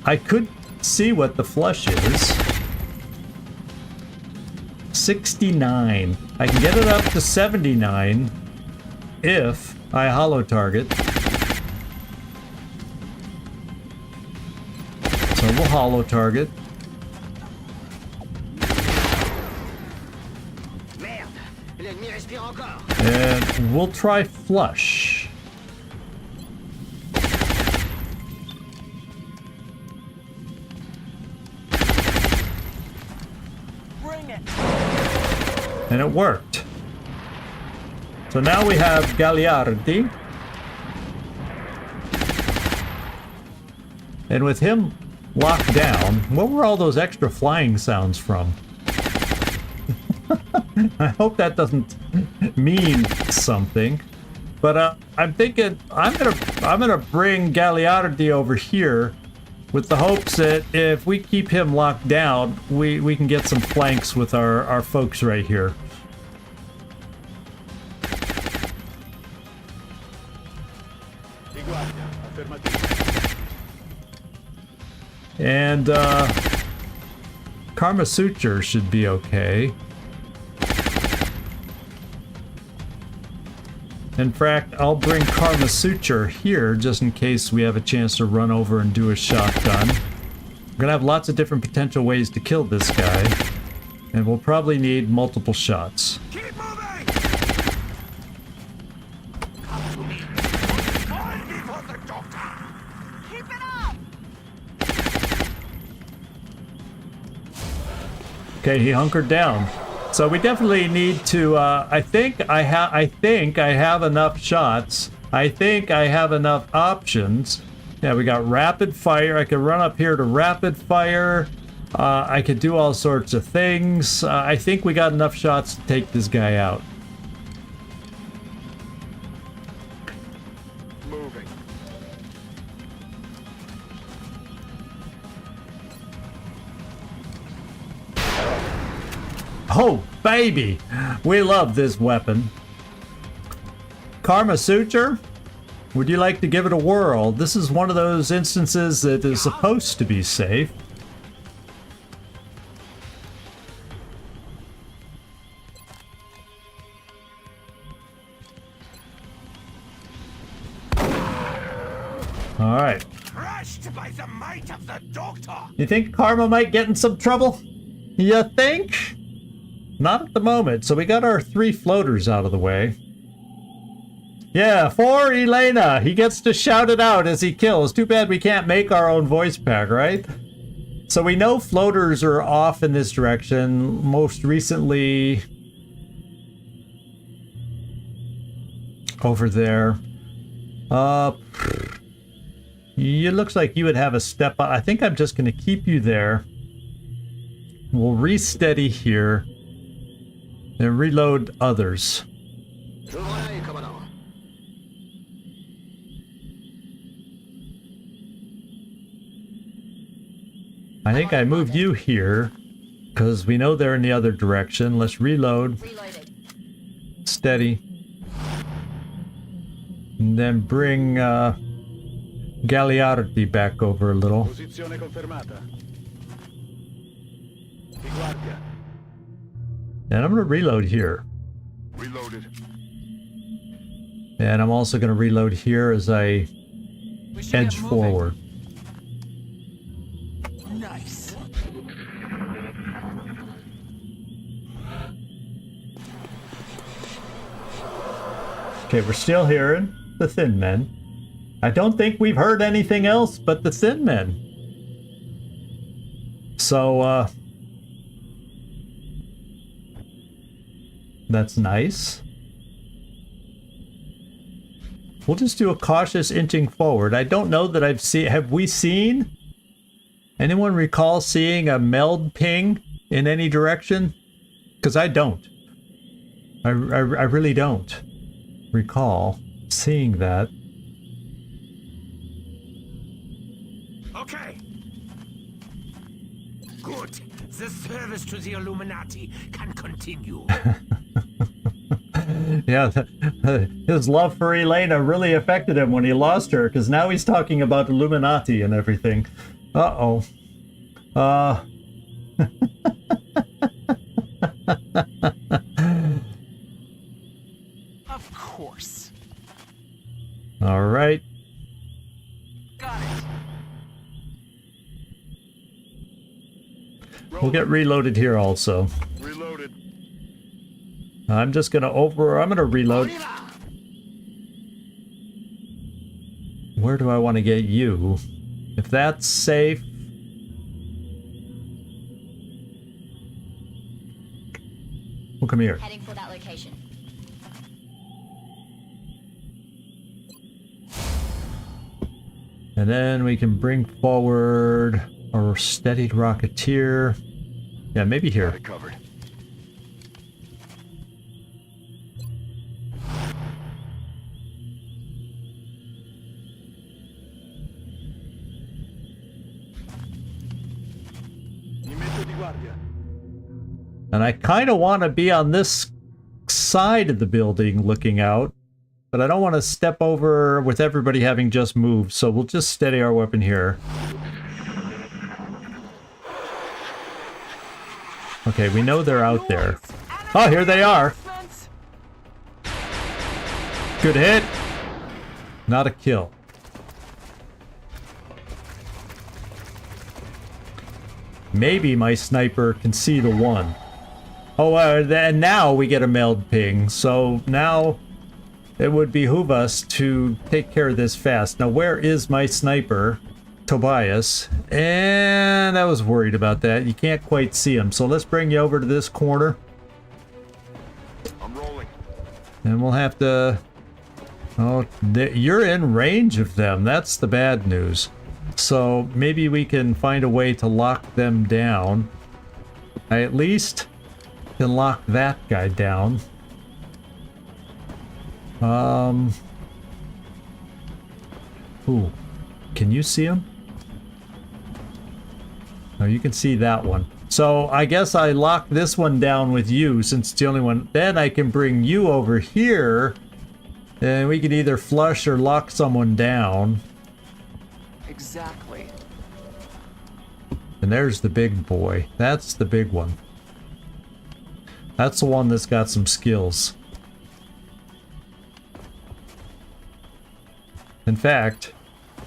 I could see what the flush is. 69. I can get it up to 79 if I holo target. So we'll holo target. Merde, l'ennemi respire encore. And we'll try flush. Bring it. And it worked. So now we have Gagliardi. And with him locked down, what were all those extra flying sounds from? I hope that doesn't mean something. But I'm thinking I'm gonna bring Gagliardi over here with the hopes that if we keep him locked down, we can get some flanks with our folks right here. Di guardia, affermativo. And Karma Suture should be okay. In fact, I'll bring Karma Suture here just in case we have a chance to run over and do a shotgun. We're gonna have lots of different potential ways to kill this guy. And we'll probably need multiple shots. Keep moving! Come to me. Find me for the doctor! Keep it up! Okay, he hunkered down. So we definitely need to, I think I have enough shots. I think I have enough options. Yeah, we got rapid fire. I could run up here to rapid fire. I could do all sorts of things. I think we got enough shots to take this guy out. Moving. Oh, baby! We love this weapon. Karma Suture? Would you like to give it a whirl? This is one of those instances that is supposed to be safe. Alright. Crushed by the might of the doctor! You think Karma might get in some trouble? You think? Not at the moment. So we got our 3 floaters out of the way. Yeah, for Elena. He gets to shout it out as he kills. Too bad we can't make our own voice pack, right? So we know floaters are off in this direction. Most recently over there. It looks like you would have a step up. I think I'm just going to keep you there. We'll re-steady here. And reload others. I think I moved you here because we know they're in the other direction. Let's reload. Reloaded. Steady. And then bring Gagliardi back over a little. Posizione confermata. Di guardia. And I'm going to reload here. Reloaded. And I'm also going to reload here as I We should edge get moving. forward. Nice. Okay, we're still hearing the Thin Men. I don't think we've heard anything else but the Thin Men. So, that's nice. We'll just do a cautious inching forward. I don't know that I've seen... Have we seen? Anyone recall seeing a meld ping in any direction? Because I don't. I really don't recall seeing that. Okay. Good. The service to the Illuminati can continue. Yeah, his love for Elena really affected him when he lost her, because now he's talking about Illuminati and everything. Uh-oh. Of course. All right. Got it. We'll get reloaded here also. Reloaded. I'm just gonna reload. Where do I want to get you? If that's safe. Well, come here. Heading for that location. And then we can bring forward our steadied rocketeer. Yeah, maybe here. Got it covered. Mi metto di guardia. And I kind of want to be on this side of the building looking out, but I don't want to step over with everybody having just moved, so we'll just steady our weapon here. Okay, we know they're out there. Oh, here they are. Good hit. Not a kill. Maybe my sniper can see the one. Oh, and now we get a meld ping. So now it would behoove us to take care of this fast. Now, where is my sniper? Tobias. And I was worried about that. You can't quite see him. So let's bring you over to this corner. I'm rolling. And we'll have to... Oh, you're in range of them. That's the bad news. So maybe we can find a way to lock them down. I at least can lock that guy down. Ooh. Can you see him? No, you can see that one. So I guess I lock this one down with you since it's the only one. Then I can bring you over here. And we can either flush or lock someone down. Exactly. And there's the big boy. That's the big one. That's the one that's got some skills. In fact,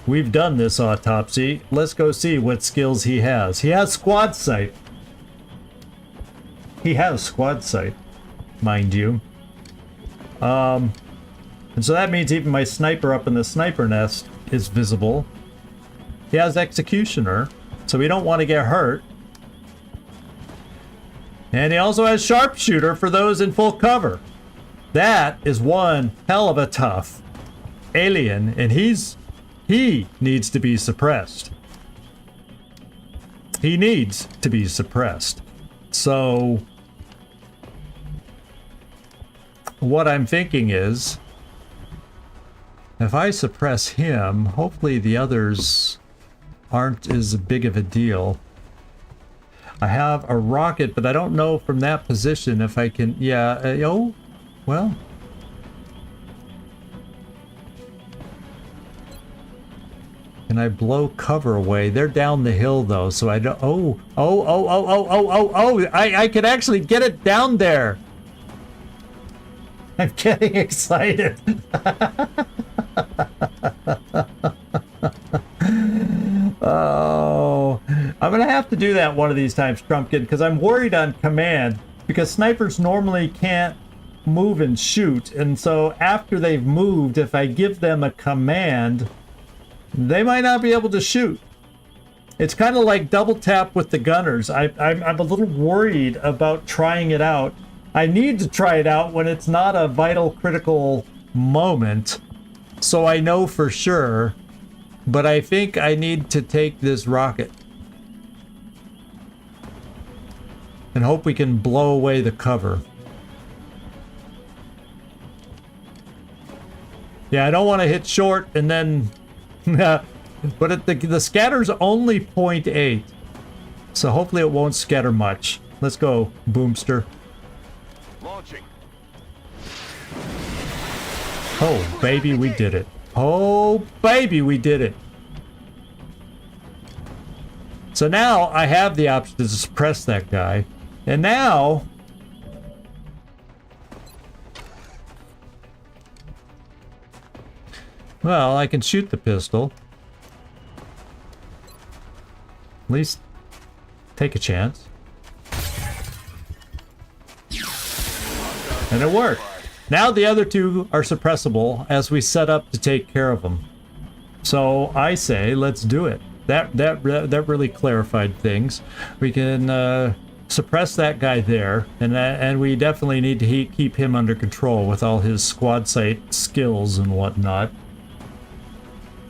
we've done this autopsy. Let's go see what skills he has. He has squad sight. He has squad sight, mind you. And so that means even my sniper up in the sniper nest is visible. He has executioner, so we don't want to get hurt. And he also has sharpshooter for those in full cover. That is one hell of a tough alien, and he needs to be suppressed. He needs to be suppressed. So what I'm thinking is, if I suppress him, hopefully the others aren't as big of a deal. I have a rocket, but I don't know from that position if I can... Yeah, oh, well... Can I blow cover away? They're down the hill though, so I don't. I can actually get it down there. I'm getting excited. Oh, I'm gonna have to do that one of these times, Trumpkin, because I'm worried on command, because snipers normally can't move and shoot, and so after they've moved, if I give them a command, they might not be able to shoot. It's kind of like double tap with the gunners. I'm a little worried about trying it out. I need to try it out when it's not a vital critical moment, so I know for sure. But I think I need to take this rocket and hope we can blow away the cover. Yeah, I don't want to hit short and then... but the scatter's only 0.8. So hopefully it won't scatter much. Let's go, Boomster. Launching. Oh, baby, we did it. Oh, baby, we did it. So now I have the option to suppress that guy. And now... well, I can shoot the pistol. At least take a chance. And it worked. Now the other two are suppressible as we set up to take care of them. So I say, let's do it. That really clarified things. We can suppress that guy there, and we definitely need to keep him under control with all his squad sight skills and whatnot.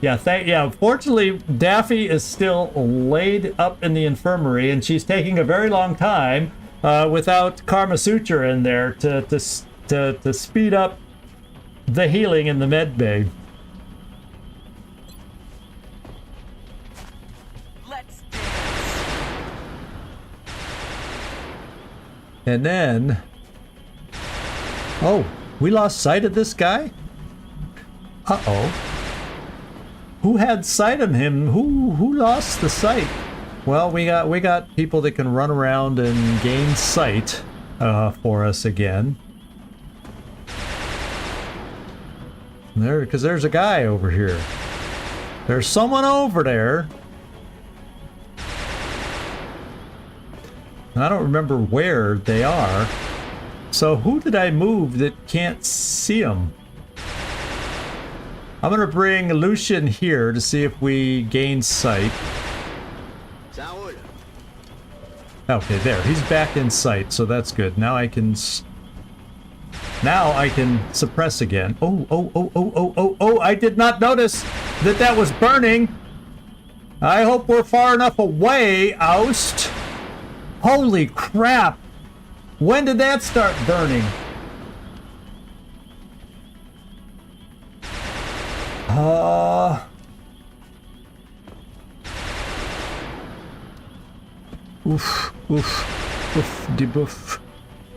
Yeah, fortunately, Daffy is still laid up in the infirmary, and she's taking a very long time without Karma Suture in there to speed up the healing in the med bay. Let's dance. And then... oh, we lost sight of this guy? Uh-oh. Who had sight of him? Who lost the sight? Well, we got people that can run around and gain sight for us again. There, because there's a guy over here. There's someone over there. And I don't remember where they are. So who did I move that can't see them? I'm gonna bring Lucian here to see if we gain sight. Okay, there. He's back in sight, so that's good. Now I can suppress again. Oh, I did not notice that was burning. I hope we're far enough away, Oust. Holy crap. When did that start burning? Debuff.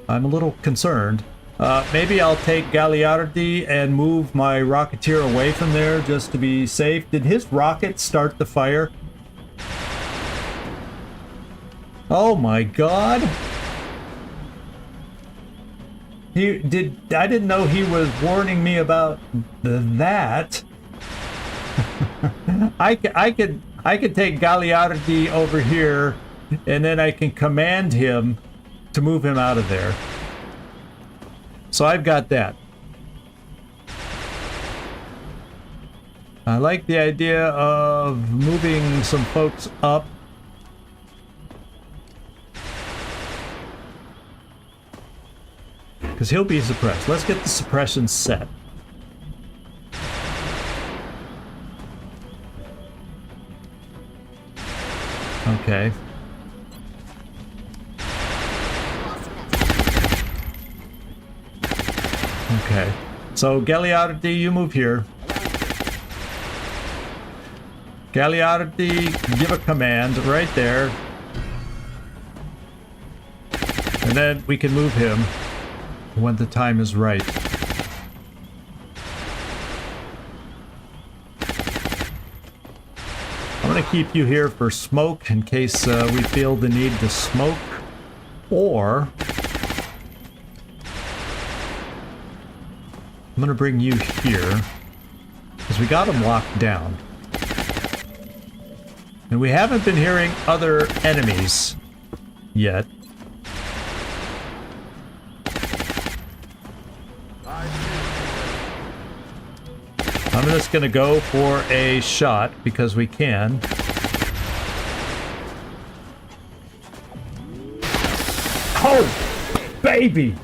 I'm a little concerned. Maybe I'll take Gagliardi and move my Rocketeer away from there just to be safe. Did his rocket start the fire? Oh my god. I didn't know he was warning me about that. I could take Gagliardi over here, and then I can command him to move him out of there. So I've got that. I like the idea of moving some folks up. Because he'll be suppressed. Let's get the suppression set. Okay. Okay. So, Gagliardi, you move here. Gagliardi, give a command right there. And then we can move him when the time is right. keep you here for smoke in case we feel the need to smoke. Or I'm gonna bring you here because we got them locked down. And we haven't been hearing other enemies yet. I'm just gonna go for a shot because we can. Oh, baby!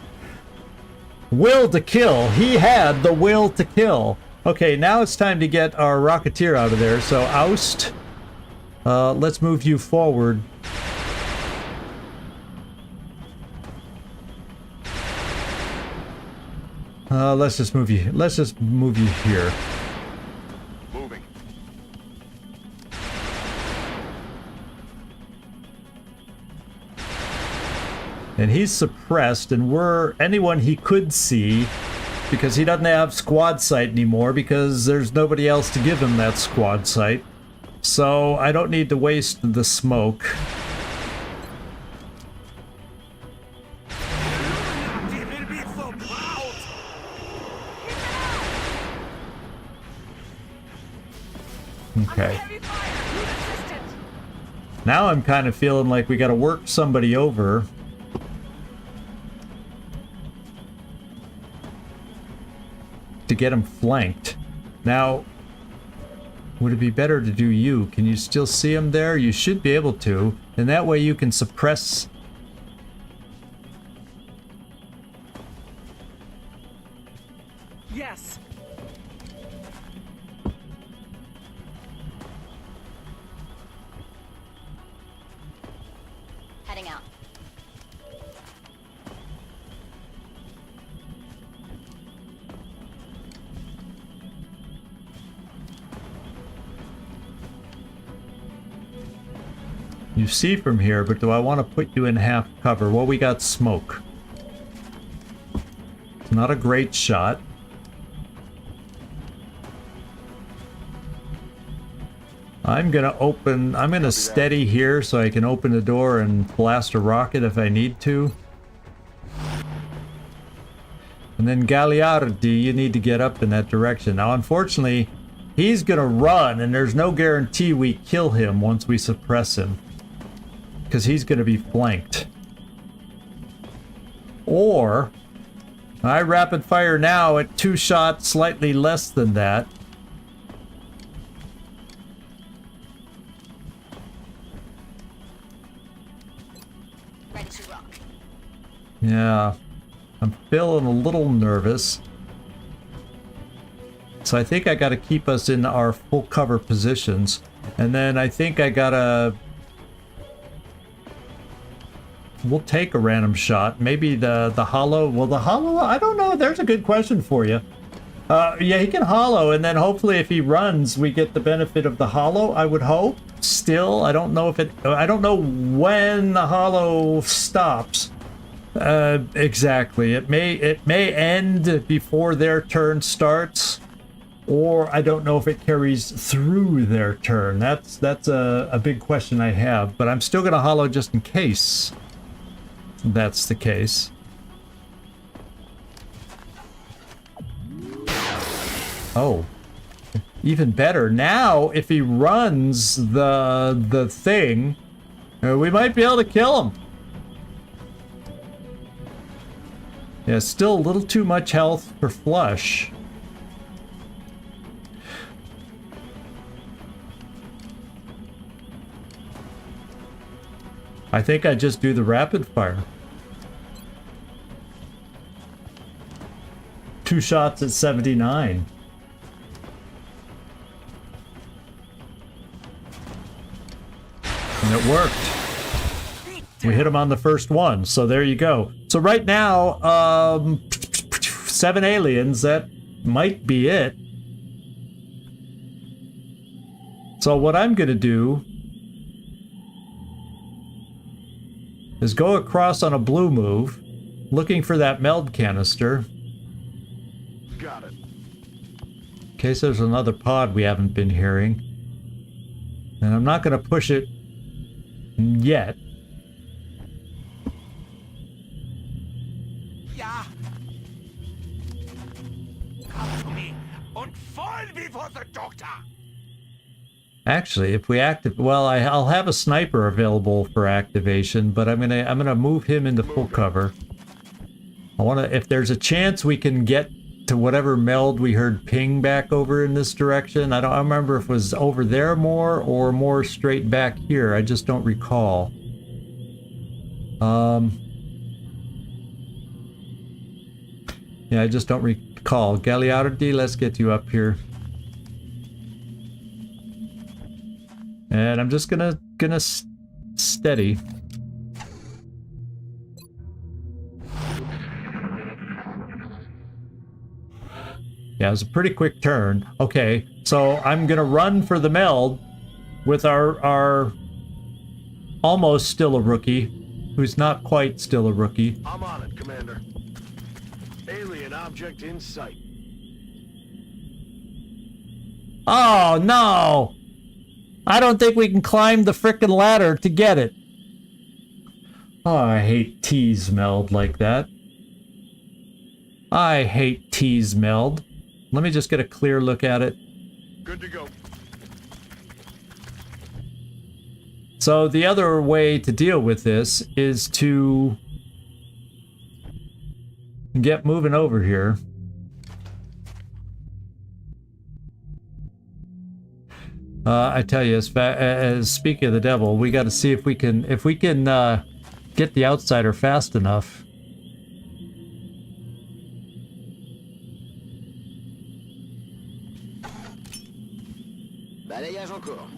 Will to kill. He had the will to kill. Okay, now it's time to get our Rocketeer out of there. So oust. Let's move you forward. Let's just move you. Let's just move you here. Moving. And he's suppressed, and we're anyone he could see because he doesn't have squad sight anymore because there's nobody else to give him that squad sight. So I don't need to waste the smoke. Okay. Heavy fire! Need assistance! Now I'm kind of feeling like we gotta work somebody over. To get him flanked. Now, would it be better to do you? Can you still see him there? You should be able to. And that way you can suppress... Yes. Heading out. You see from here, but do I want to put you in half cover? Well, we got smoke. It's not a great shot. I'm gonna steady here so I can open the door and blast a rocket if I need to. And then Gagliardi, you need to get up in that direction. Now, unfortunately, he's gonna run, and there's no guarantee we kill him once we suppress him. Because he's gonna be flanked. Or, I rapid fire now at 2 shots, slightly less than that. Ready to rock. Yeah, I'm feeling a little nervous. So I think I gotta keep us in our full cover positions. And then I think I gotta... We'll take a random shot. Maybe the hollow. Well, the hollow, I don't know. There's a good question for you. Yeah, he can hollow, and then hopefully if he runs, we get the benefit of the hollow, I would hope. Still, I don't know if it... I don't know when the hollow stops. Exactly. It may end before their turn starts, or I don't know if it carries through their turn. That's a big question I have, but I'm still going to hollow just in case that's the case. Oh, even better. Now, if he runs the thing, we might be able to kill him. Yeah, still a little too much health for flush. I think I just do the rapid fire. 2 shots at 79. And it worked. We hit him on the first one, so there you go. So right now, 7 aliens, that might be it. So what I'm gonna do is go across on a blue move, looking for that meld canister. Got it. In case there's another pod we haven't been hearing. And I'm not going to push it yet. Ja. Come to me and fall before the doctor. Actually, if we well, I'll have a sniper available for activation, but I'm gonna move him into full cover. I want to, if there's a chance we can get to whatever meld we heard ping back over in this direction. I remember if it was over there more or more straight back here. I just don't recall. Yeah, I just don't recall. Gagliardi, let's get you up here. And I'm just gonna steady. Yeah, it was a pretty quick turn. Okay, so I'm gonna run for the meld with our almost still a rookie, who's not quite still a rookie. I'm on it, Commander. Alien object in sight. Oh no! I don't think we can climb the frickin' ladder to get it. Oh, I hate tease meld like that. I hate tease meld. Let me just get a clear look at it. Good to go. So the other way to deal with this is to get moving over here. I tell you, as speaking of the devil, we got to see if we can get the outsider fast enough.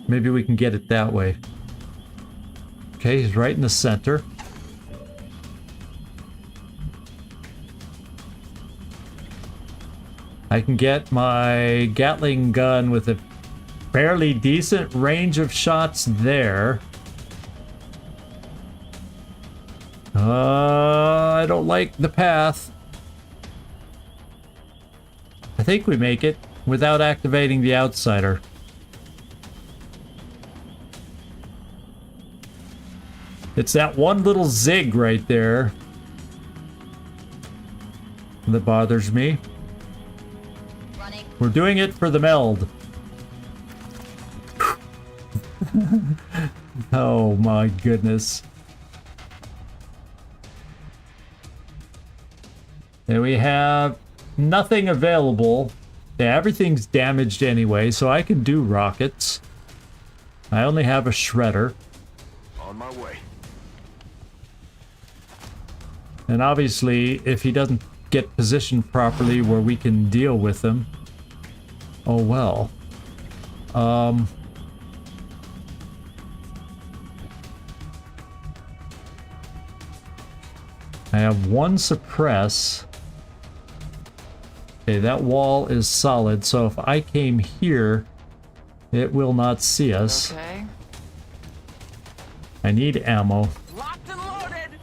Maybe we can get it that way. Okay, he's right in the center. I can get my Gatling gun with a fairly decent range of shots there. I don't like the path. I think we make it without activating the outsider. It's that one little zig right there that bothers me. Running. We're doing it for the meld. Oh my goodness. And we have nothing available. Yeah, everything's damaged anyway, so I can do rockets. I only have a shredder. On my way. And obviously, if he doesn't get positioned properly where we can deal with him, oh well. I have one suppress. Okay, that wall is solid, so if I came here, it will not see us. Okay. I need ammo. Locked and loaded.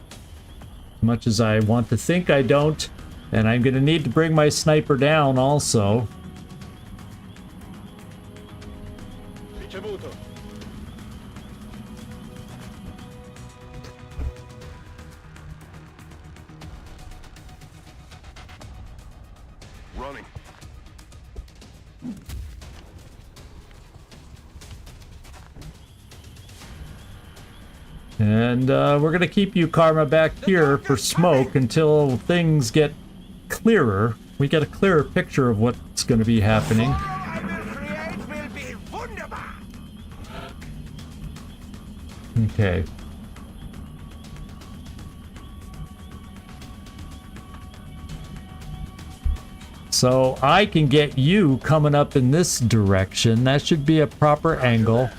Much as I want to think I don't, and I'm gonna need to bring my sniper down also. Ricevuto. Running. And we're gonna keep you, Karma, back here for smoke until things get clearer. We get a clearer picture of what's gonna be happening. I will create will be wunderbar. Okay. So I can get you coming up in this direction. That should be a proper angle.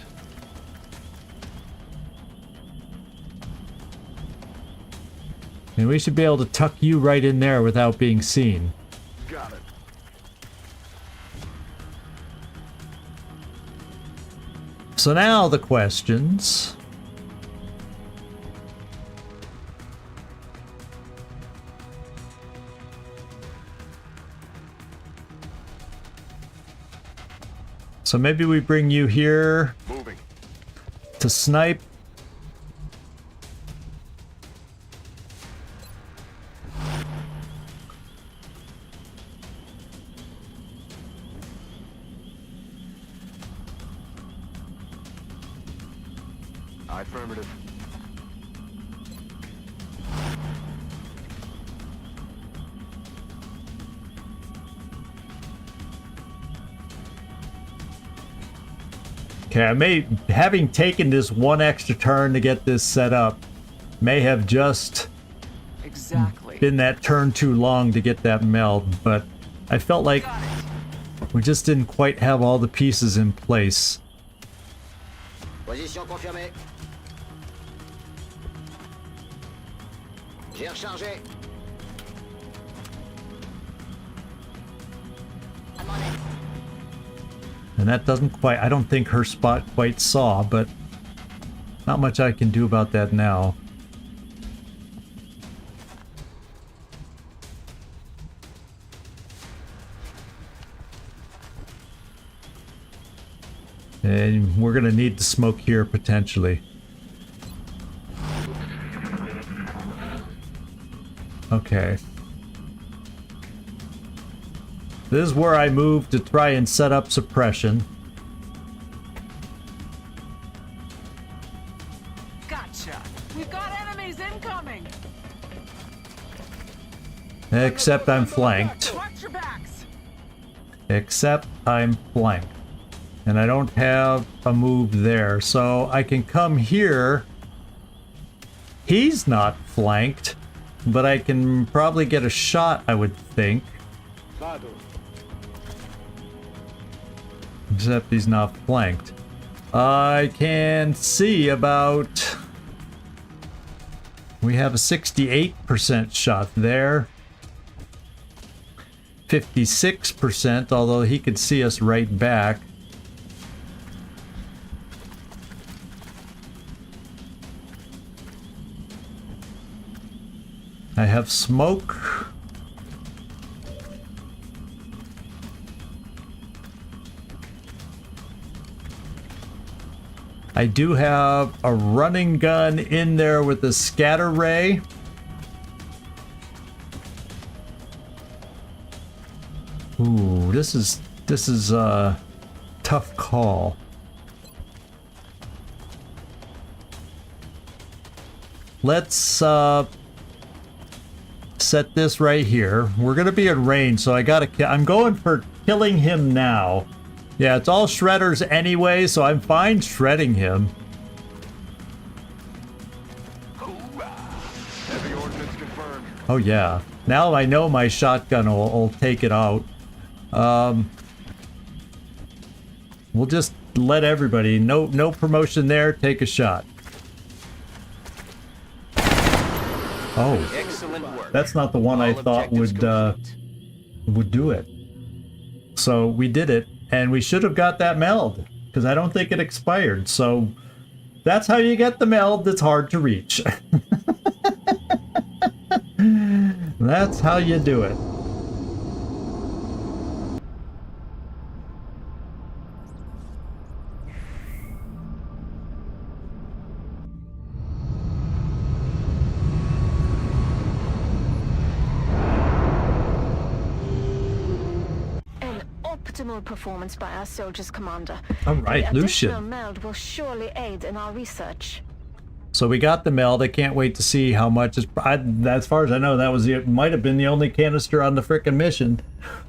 And we should be able to tuck you right in there without being seen. Got it. So now the questions. So maybe we bring you here. Moving. to snipe. Affirmative. Okay, having taken this one extra turn to get this set up, may have just Exactly. been that turn too long to get that meld, but I felt like Got it. we just didn't quite have all the pieces in place. Position confirmée. J'ai rechargé. I'm on it. And that doesn't quite, I don't think her spot quite saw, but not much I can do about that now. And we're gonna need the smoke here potentially. Okay. This is where I move to try and set up suppression. Gotcha. We've got enemies incoming. Except I'm flanked. Watch your backs. Except I'm flanked. And I don't have a move there. So I can come here. He's not flanked. But I can probably get a shot, I would think. Except he's not flanked. I can see about... We have a 68% shot there. 56%, although he could see us right back. I have smoke. I do have a running gun in there with a scatter ray. Ooh, this is a tough call. Let's set this right here. We're gonna be in range, so I'm going for killing him now. Yeah, it's all shredders anyway, so I'm fine shredding him. Heavy ordnance confirmed. Oh yeah. Now I know my shotgun will take it out. We'll just let everybody, no promotion there, take a shot. Oh. Excellent work. That's not the one I All thought objectives complete. would do it. So we did it, and we should have got that meld, because I don't think it expired. So that's how you get the meld that's hard to reach. That's how you do it. Optimal performance by our soldiers, Commander. All right, the additional Lucian. meld will surely aid in our research. So we got the meld. I can't wait to see how much is. As far as I know, that was might have been the only canister on the frickin' mission.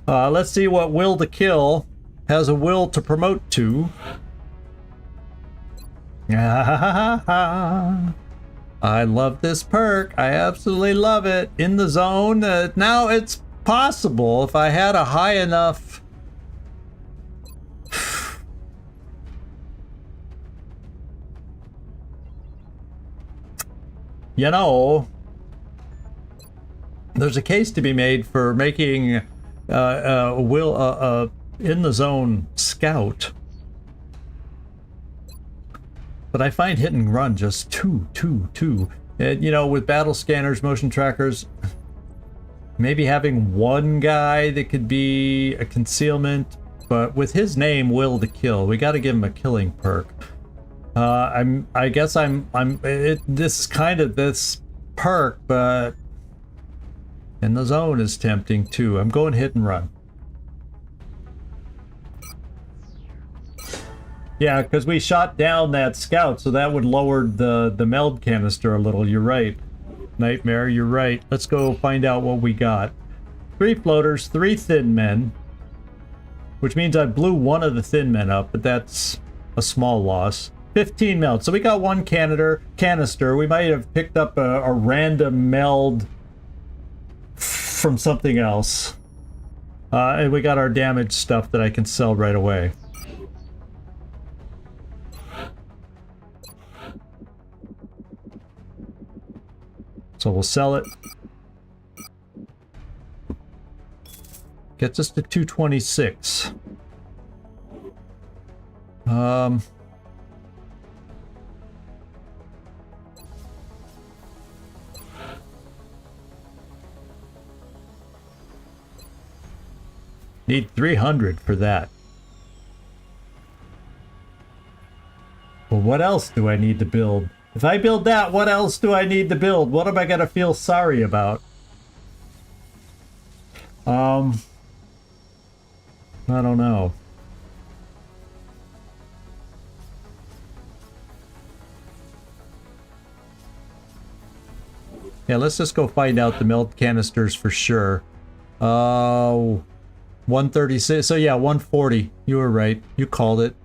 Let's see what will to kill has a will to promote to. I love this perk. I absolutely love it. In the zone. Now it's possible if I had a high enough. You know, there's a case to be made for making in the zone scout, but I find hit and run just too. And, you know, with battle scanners, motion trackers, maybe having one guy that could be a concealment, but with his name, will to kill, we got to give him a killing perk. I guess this is kind of this perk, but in the zone is tempting too. I'm going hit and run. Yeah, because we shot down that scout, so that would lower the meld canister a little. You're right. Nightmare, you're right. Let's go find out what we got. 3 floaters, 3 thin men. Which means I blew one of the thin men up, but that's a small loss. 15 meld. So we got 1 canister. We might have picked up a random meld from something else. And we got our damaged stuff that I can sell right away. So we'll sell it. Gets us to 226. Need 300 for that. Well, what else do I need to build? If I build that, what else do I need to build? What am I gonna feel sorry about? I don't know. Yeah, let's just go find out the melt canisters for sure. 136. So yeah, 140. You were right. You called it.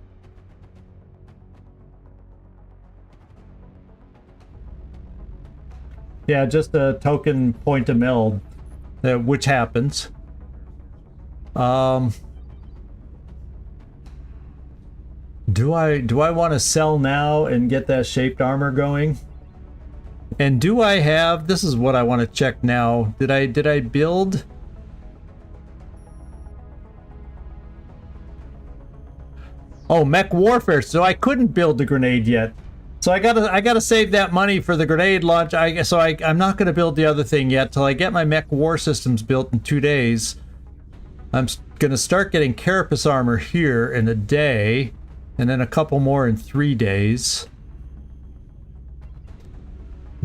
Yeah, just a token point to meld, which happens. Do I want to sell now and get that shaped armor going? And do I have? This is what I want to check now. Did I build? Oh, mech warfare. So I couldn't build the grenade yet. So I gotta save that money for the grenade launch. I'm not gonna build the other thing yet till I get my mech war systems built in 2 days. I'm gonna start getting carapace armor here in a day, and then a couple more in 3 days.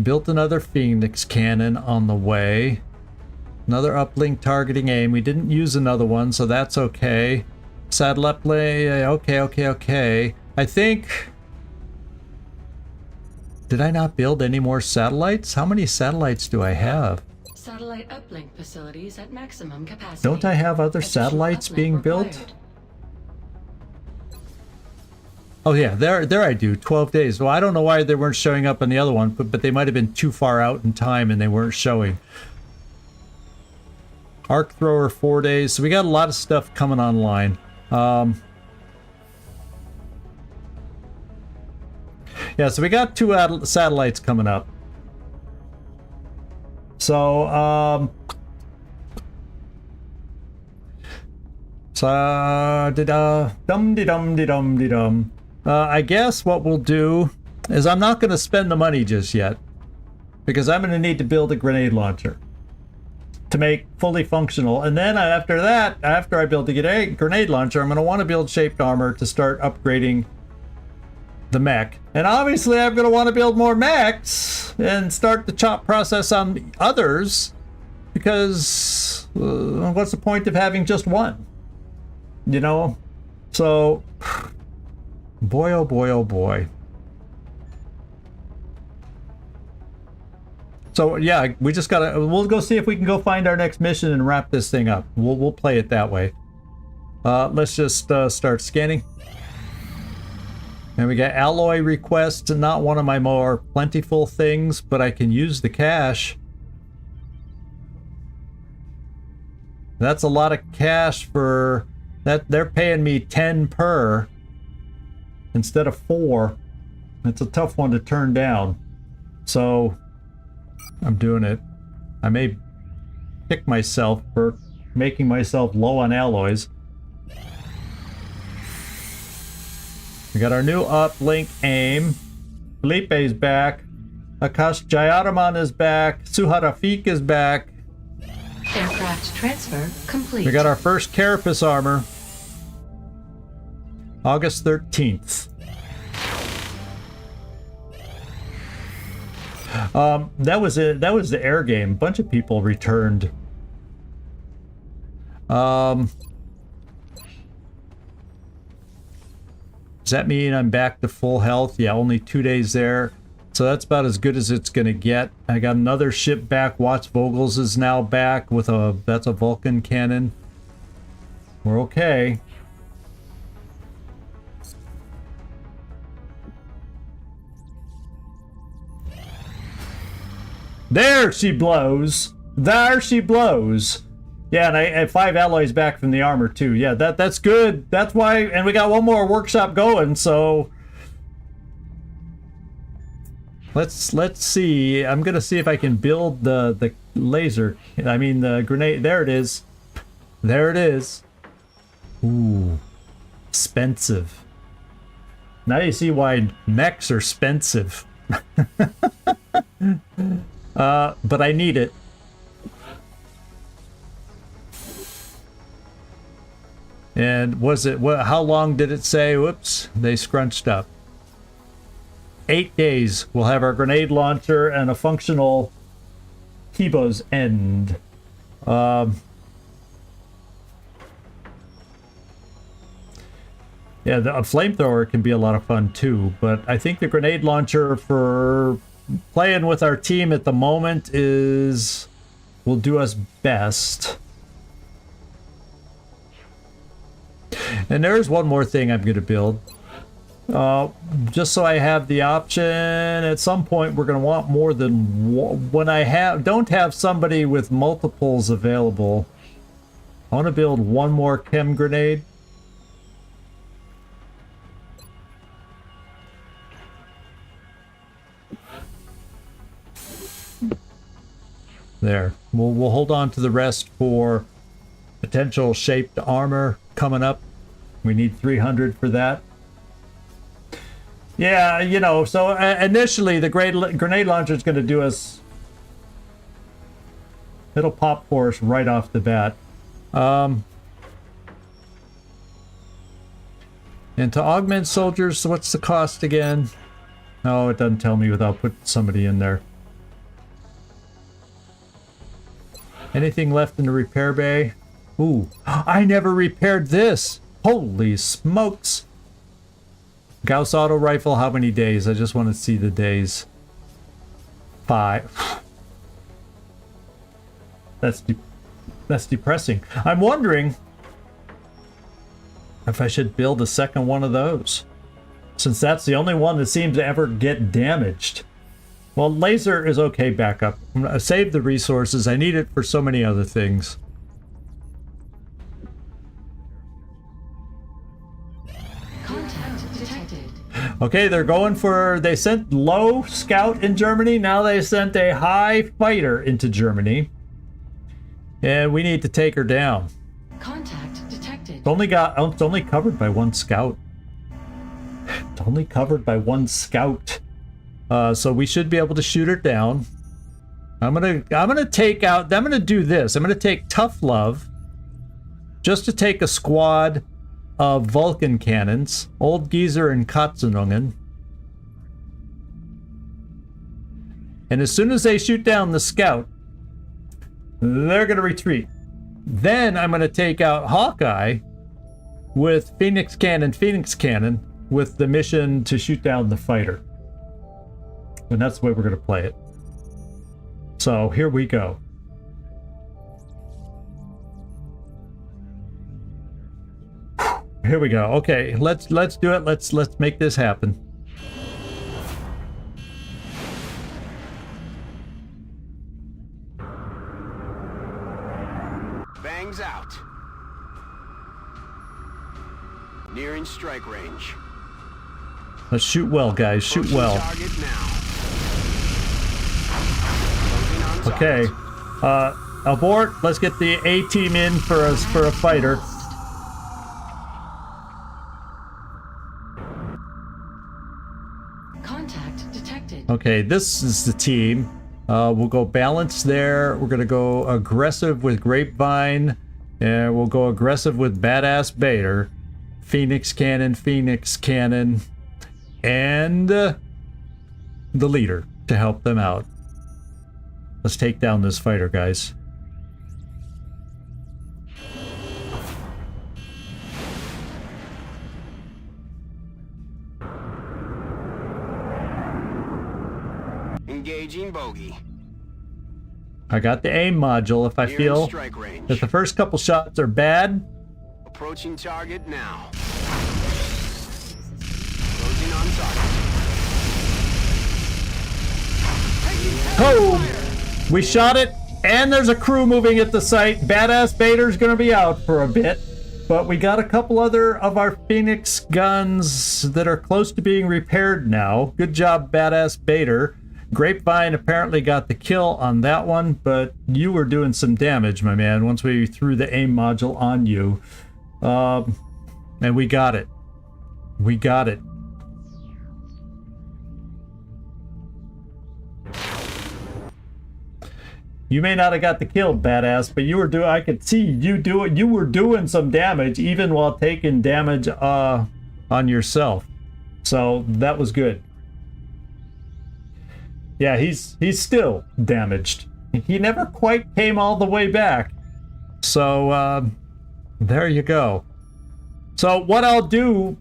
Built another Phoenix cannon on the way. Another uplink targeting aim. We didn't use another one, so that's okay. Satellite play. Okay. I think. Did I not build any more satellites? How many satellites do I have? Satellite uplink facilities at maximum capacity. Don't I have other satellites being built? Oh yeah, there I do. 12 days. Well, I don't know why they weren't showing up on the other one, but they might have been too far out in time and they weren't showing. Arc thrower 4 days. So we got a lot of stuff coming online. Yeah, so we got 2 satellites coming up. So, I guess what we'll do is I'm not going to spend the money just yet, because I'm going to need to build a grenade launcher to make fully functional. And then after that, after I build the grenade launcher, I'm going to want to build shaped armor to start upgrading the mech. And obviously I'm going to want to build more mechs and start the chop process on others, because what's the point of having just one? You know? So, boy, oh boy, oh boy. So yeah, we just gotta, we'll go see if we can go find our next mission and wrap this thing up. We'll play it that way. Let's just start scanning. And we got alloy requests, not one of my more plentiful things, but I can use the cash. That's a lot of cash for that. They're paying me 10 per instead of 4. It's a tough one to turn down. So I'm doing it. I may kick myself for making myself low on alloys. We got our new uplink aim. Felipe's back. Akash Jayaraman is back. Suharafik is back. Aircraft transfer complete. We got our first carapace armor. August 13th. That was it. That was the air game. A bunch of people returned. Does that mean I'm back to full health? Yeah, only 2 days there. So that's about as good as it's gonna get. I got another ship back. Watts Vogels is now back with that's a Vulcan cannon. We're okay. There she blows. There she blows. Yeah, and I have 5 alloys back from the armor too. Yeah, that's good. That's why, and we got one more workshop going, so let's see. I'm gonna see if I can build the laser. I mean the grenade. There it is. There it is. Ooh, expensive. Now you see why mechs are expensive. But I need it. And was it, how long did it say? Whoops, they scrunched up. 8 days. We'll have our grenade launcher and a functional Kibo's end. Yeah, a flamethrower can be a lot of fun too, but I think the grenade launcher for playing with our team at the moment will do us best. And there's one more thing I'm going to build. Just so I have the option. At some point we're going to want more than one. When I don't have somebody with multiples available, I want to build one more chem grenade. There. We'll hold on to the rest for potential shaped armor coming up. We need 300 for that. Yeah, you know, so initially the grenade launcher is going to do us... It'll pop for us right off the bat. And to augment soldiers, what's the cost again? No, it doesn't tell me without putting somebody in there. Anything left in the repair bay? Ooh, I never repaired this! Holy smokes! Gauss auto rifle, how many days? I just want to see the days. 5. That's depressing. I'm wondering if I should build a second one of those, since that's the only one that seems to ever get damaged. Well, laser is okay backup. I'm gonna save the resources. I need it for so many other things. Contact detected. Okay, they're going for... They sent low scout in Germany. Now they sent a high fighter into Germany. And we need to take her down. Contact detected. It's only covered by one scout. It's only covered by one scout. So we should be able to shoot her down. I'm gonna do this. I'm gonna take Tough Love just to take a squad of Vulcan cannons, Old Geezer and Katzenungen. And as soon as they shoot down the scout, they're gonna retreat. Then I'm gonna take out Hawkeye with Phoenix Cannon with the mission to shoot down the fighter. And that's the way we're going to play it. So here we go. Here we go. Okay, let's do it. Let's make this happen. Bangs out. Nearing strike range. Let's shoot well, guys. Shoot well. Target now. Okay. Abort. Let's get the A team in for us for a fighter. Contact detected. Okay, this is the team. We'll go balance there. We're gonna go aggressive with Grapevine, and we'll go aggressive with Badass Bader, Phoenix Cannon, and the leader to help them out. Let's take down this fighter, guys. Engaging bogey. I got the aim module. If I Nearing feel strike range. that the first couple shots are bad, Approaching target now. Closing on target. oh, we shot it, and there's a crew moving at the site. Badass Bader's gonna be out for a bit, but we got a couple other of our Phoenix guns that are close to being repaired now. Good job, Badass Bader. Grapevine apparently got the kill on that one, but you were doing some damage, my man, once we threw the aim module on you. And we got it. We got it. You may not have got the kill, Badass, but you were doing, I could see you do it. You were doing some damage even while taking damage on yourself. So that was good. Yeah, he's still damaged. He never quite came all the way back. So there you go. So what I'll do,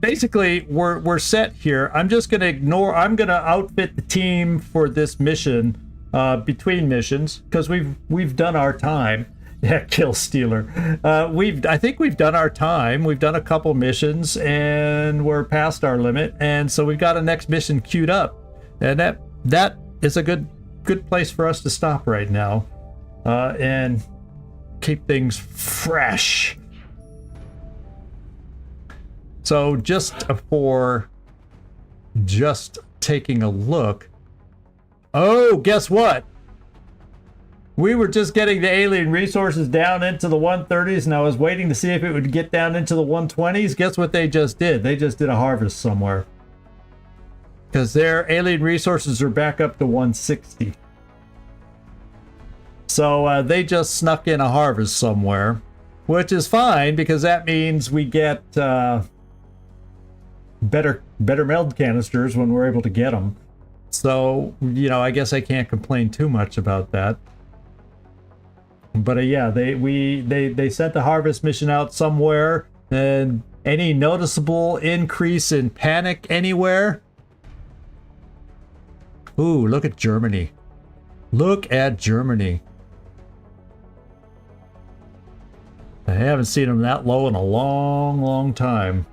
basically we're set here. I'm just gonna ignore. I'm gonna outfit the team for this mission between missions because we've done our time. Yeah, Kill Stealer. I think we've done our time. We've done a couple missions and we're past our limit, and so we've got a next mission queued up. And that is a good place for us to stop right now, and keep things fresh. So just taking a look. Oh, guess what? We were just getting the alien resources down into the 130s, and I was waiting to see if it would get down into the 120s. Guess what they just did? They just did a harvest somewhere. Because their alien resources are back up to 160. So they just snuck in a harvest somewhere, which is fine because that means we get better meld canisters when we're able to get them. So, you know, I guess I can't complain too much about that. But yeah, they sent the harvest mission out somewhere. And any noticeable increase in panic anywhere? Ooh, look at Germany. Look at Germany. I haven't seen them that low in a long time.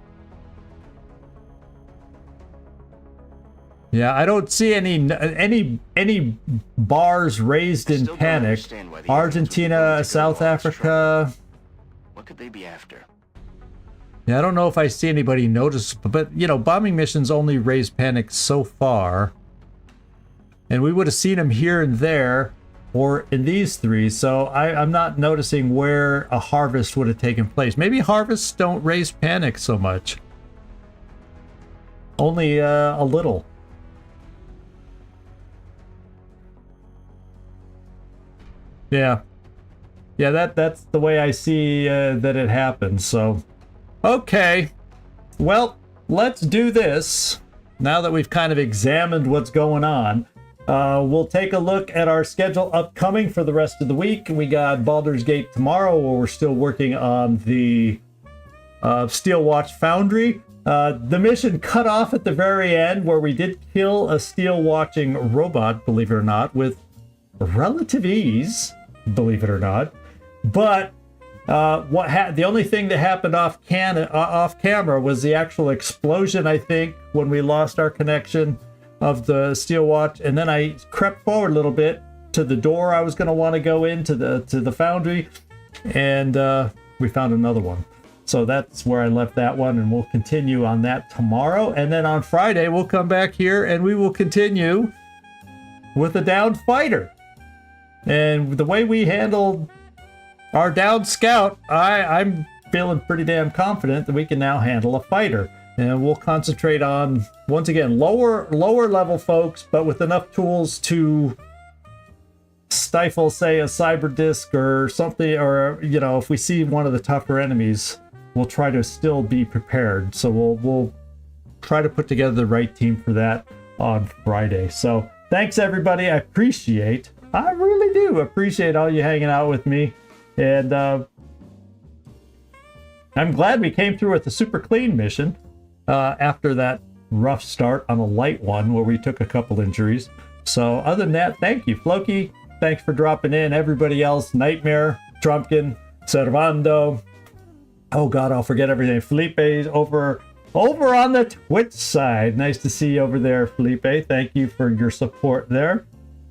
Yeah, I don't see any bars raised in panic. Argentina, South Africa. What could they be after? Yeah, I don't know if I see anybody notice, but you know, bombing missions only raise panic so far. And we would have seen them here and there, or in these three, so I'm not noticing where a harvest would have taken place. Maybe harvests don't raise panic so much. Only a little. Yeah. Yeah, that's the way I see that it happens, so. Okay. Well, let's do this. Now that we've kind of examined what's going on. We'll take a look at our schedule upcoming for the rest of the week. We got Baldur's Gate tomorrow, where we're still working on the Steel Watch Foundry. The mission cut off at the very end, where we did kill a steel watching robot, believe it or not, with relative ease, believe it or not. But the only thing that happened off camera was the actual explosion, I think, when we lost our connection of the steel watch, and then I crept forward a little bit to the door I was going to want to go into the foundry, and we found another one. So that's where I left that one, and we'll continue on that tomorrow. And then on Friday we'll come back here and we will continue with the downed fighter. And the way we handled our downed scout, I'm feeling pretty damn confident that we can now handle a fighter. And we'll concentrate on, once again, lower level folks, but with enough tools to stifle, say, a cyber disc or something, or, you know, if we see one of the tougher enemies, we'll try to still be prepared. So we'll try to put together the right team for that on Friday. So thanks everybody. I really do appreciate all you hanging out with me. And I'm glad we came through with the super clean mission after that rough start on a light one where we took a couple injuries. So other than that, thank you. Floki, thanks for dropping in. Everybody else, Nightmare, Trumpkin, Servando. Oh God, I'll forget everything. Felipe's over on the Twitch side. Nice to see you over there, Felipe. Thank you for your support there.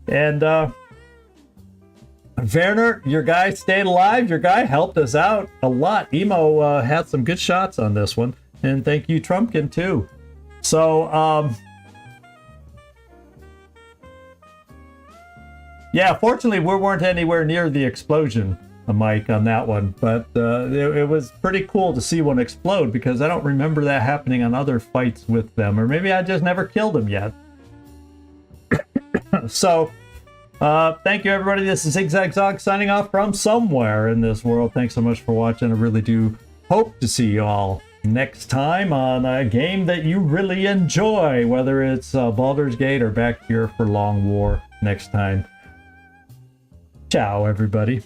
And Werner, your guy stayed alive. Your guy helped us out a lot. Emo had some good shots on this one. And thank you, Trumpkin, too. So, yeah, fortunately, we weren't anywhere near the explosion, Mike, on that one. But it was pretty cool to see one explode because I don't remember that happening on other fights with them. Or maybe I just never killed them yet. So, thank you, everybody. This is Zigzag Zog signing off from somewhere in this world. Thanks so much for watching. I really do hope to see you all next time on a game that you really enjoy, whether it's Baldur's Gate or back here for Long War next time. Ciao, everybody.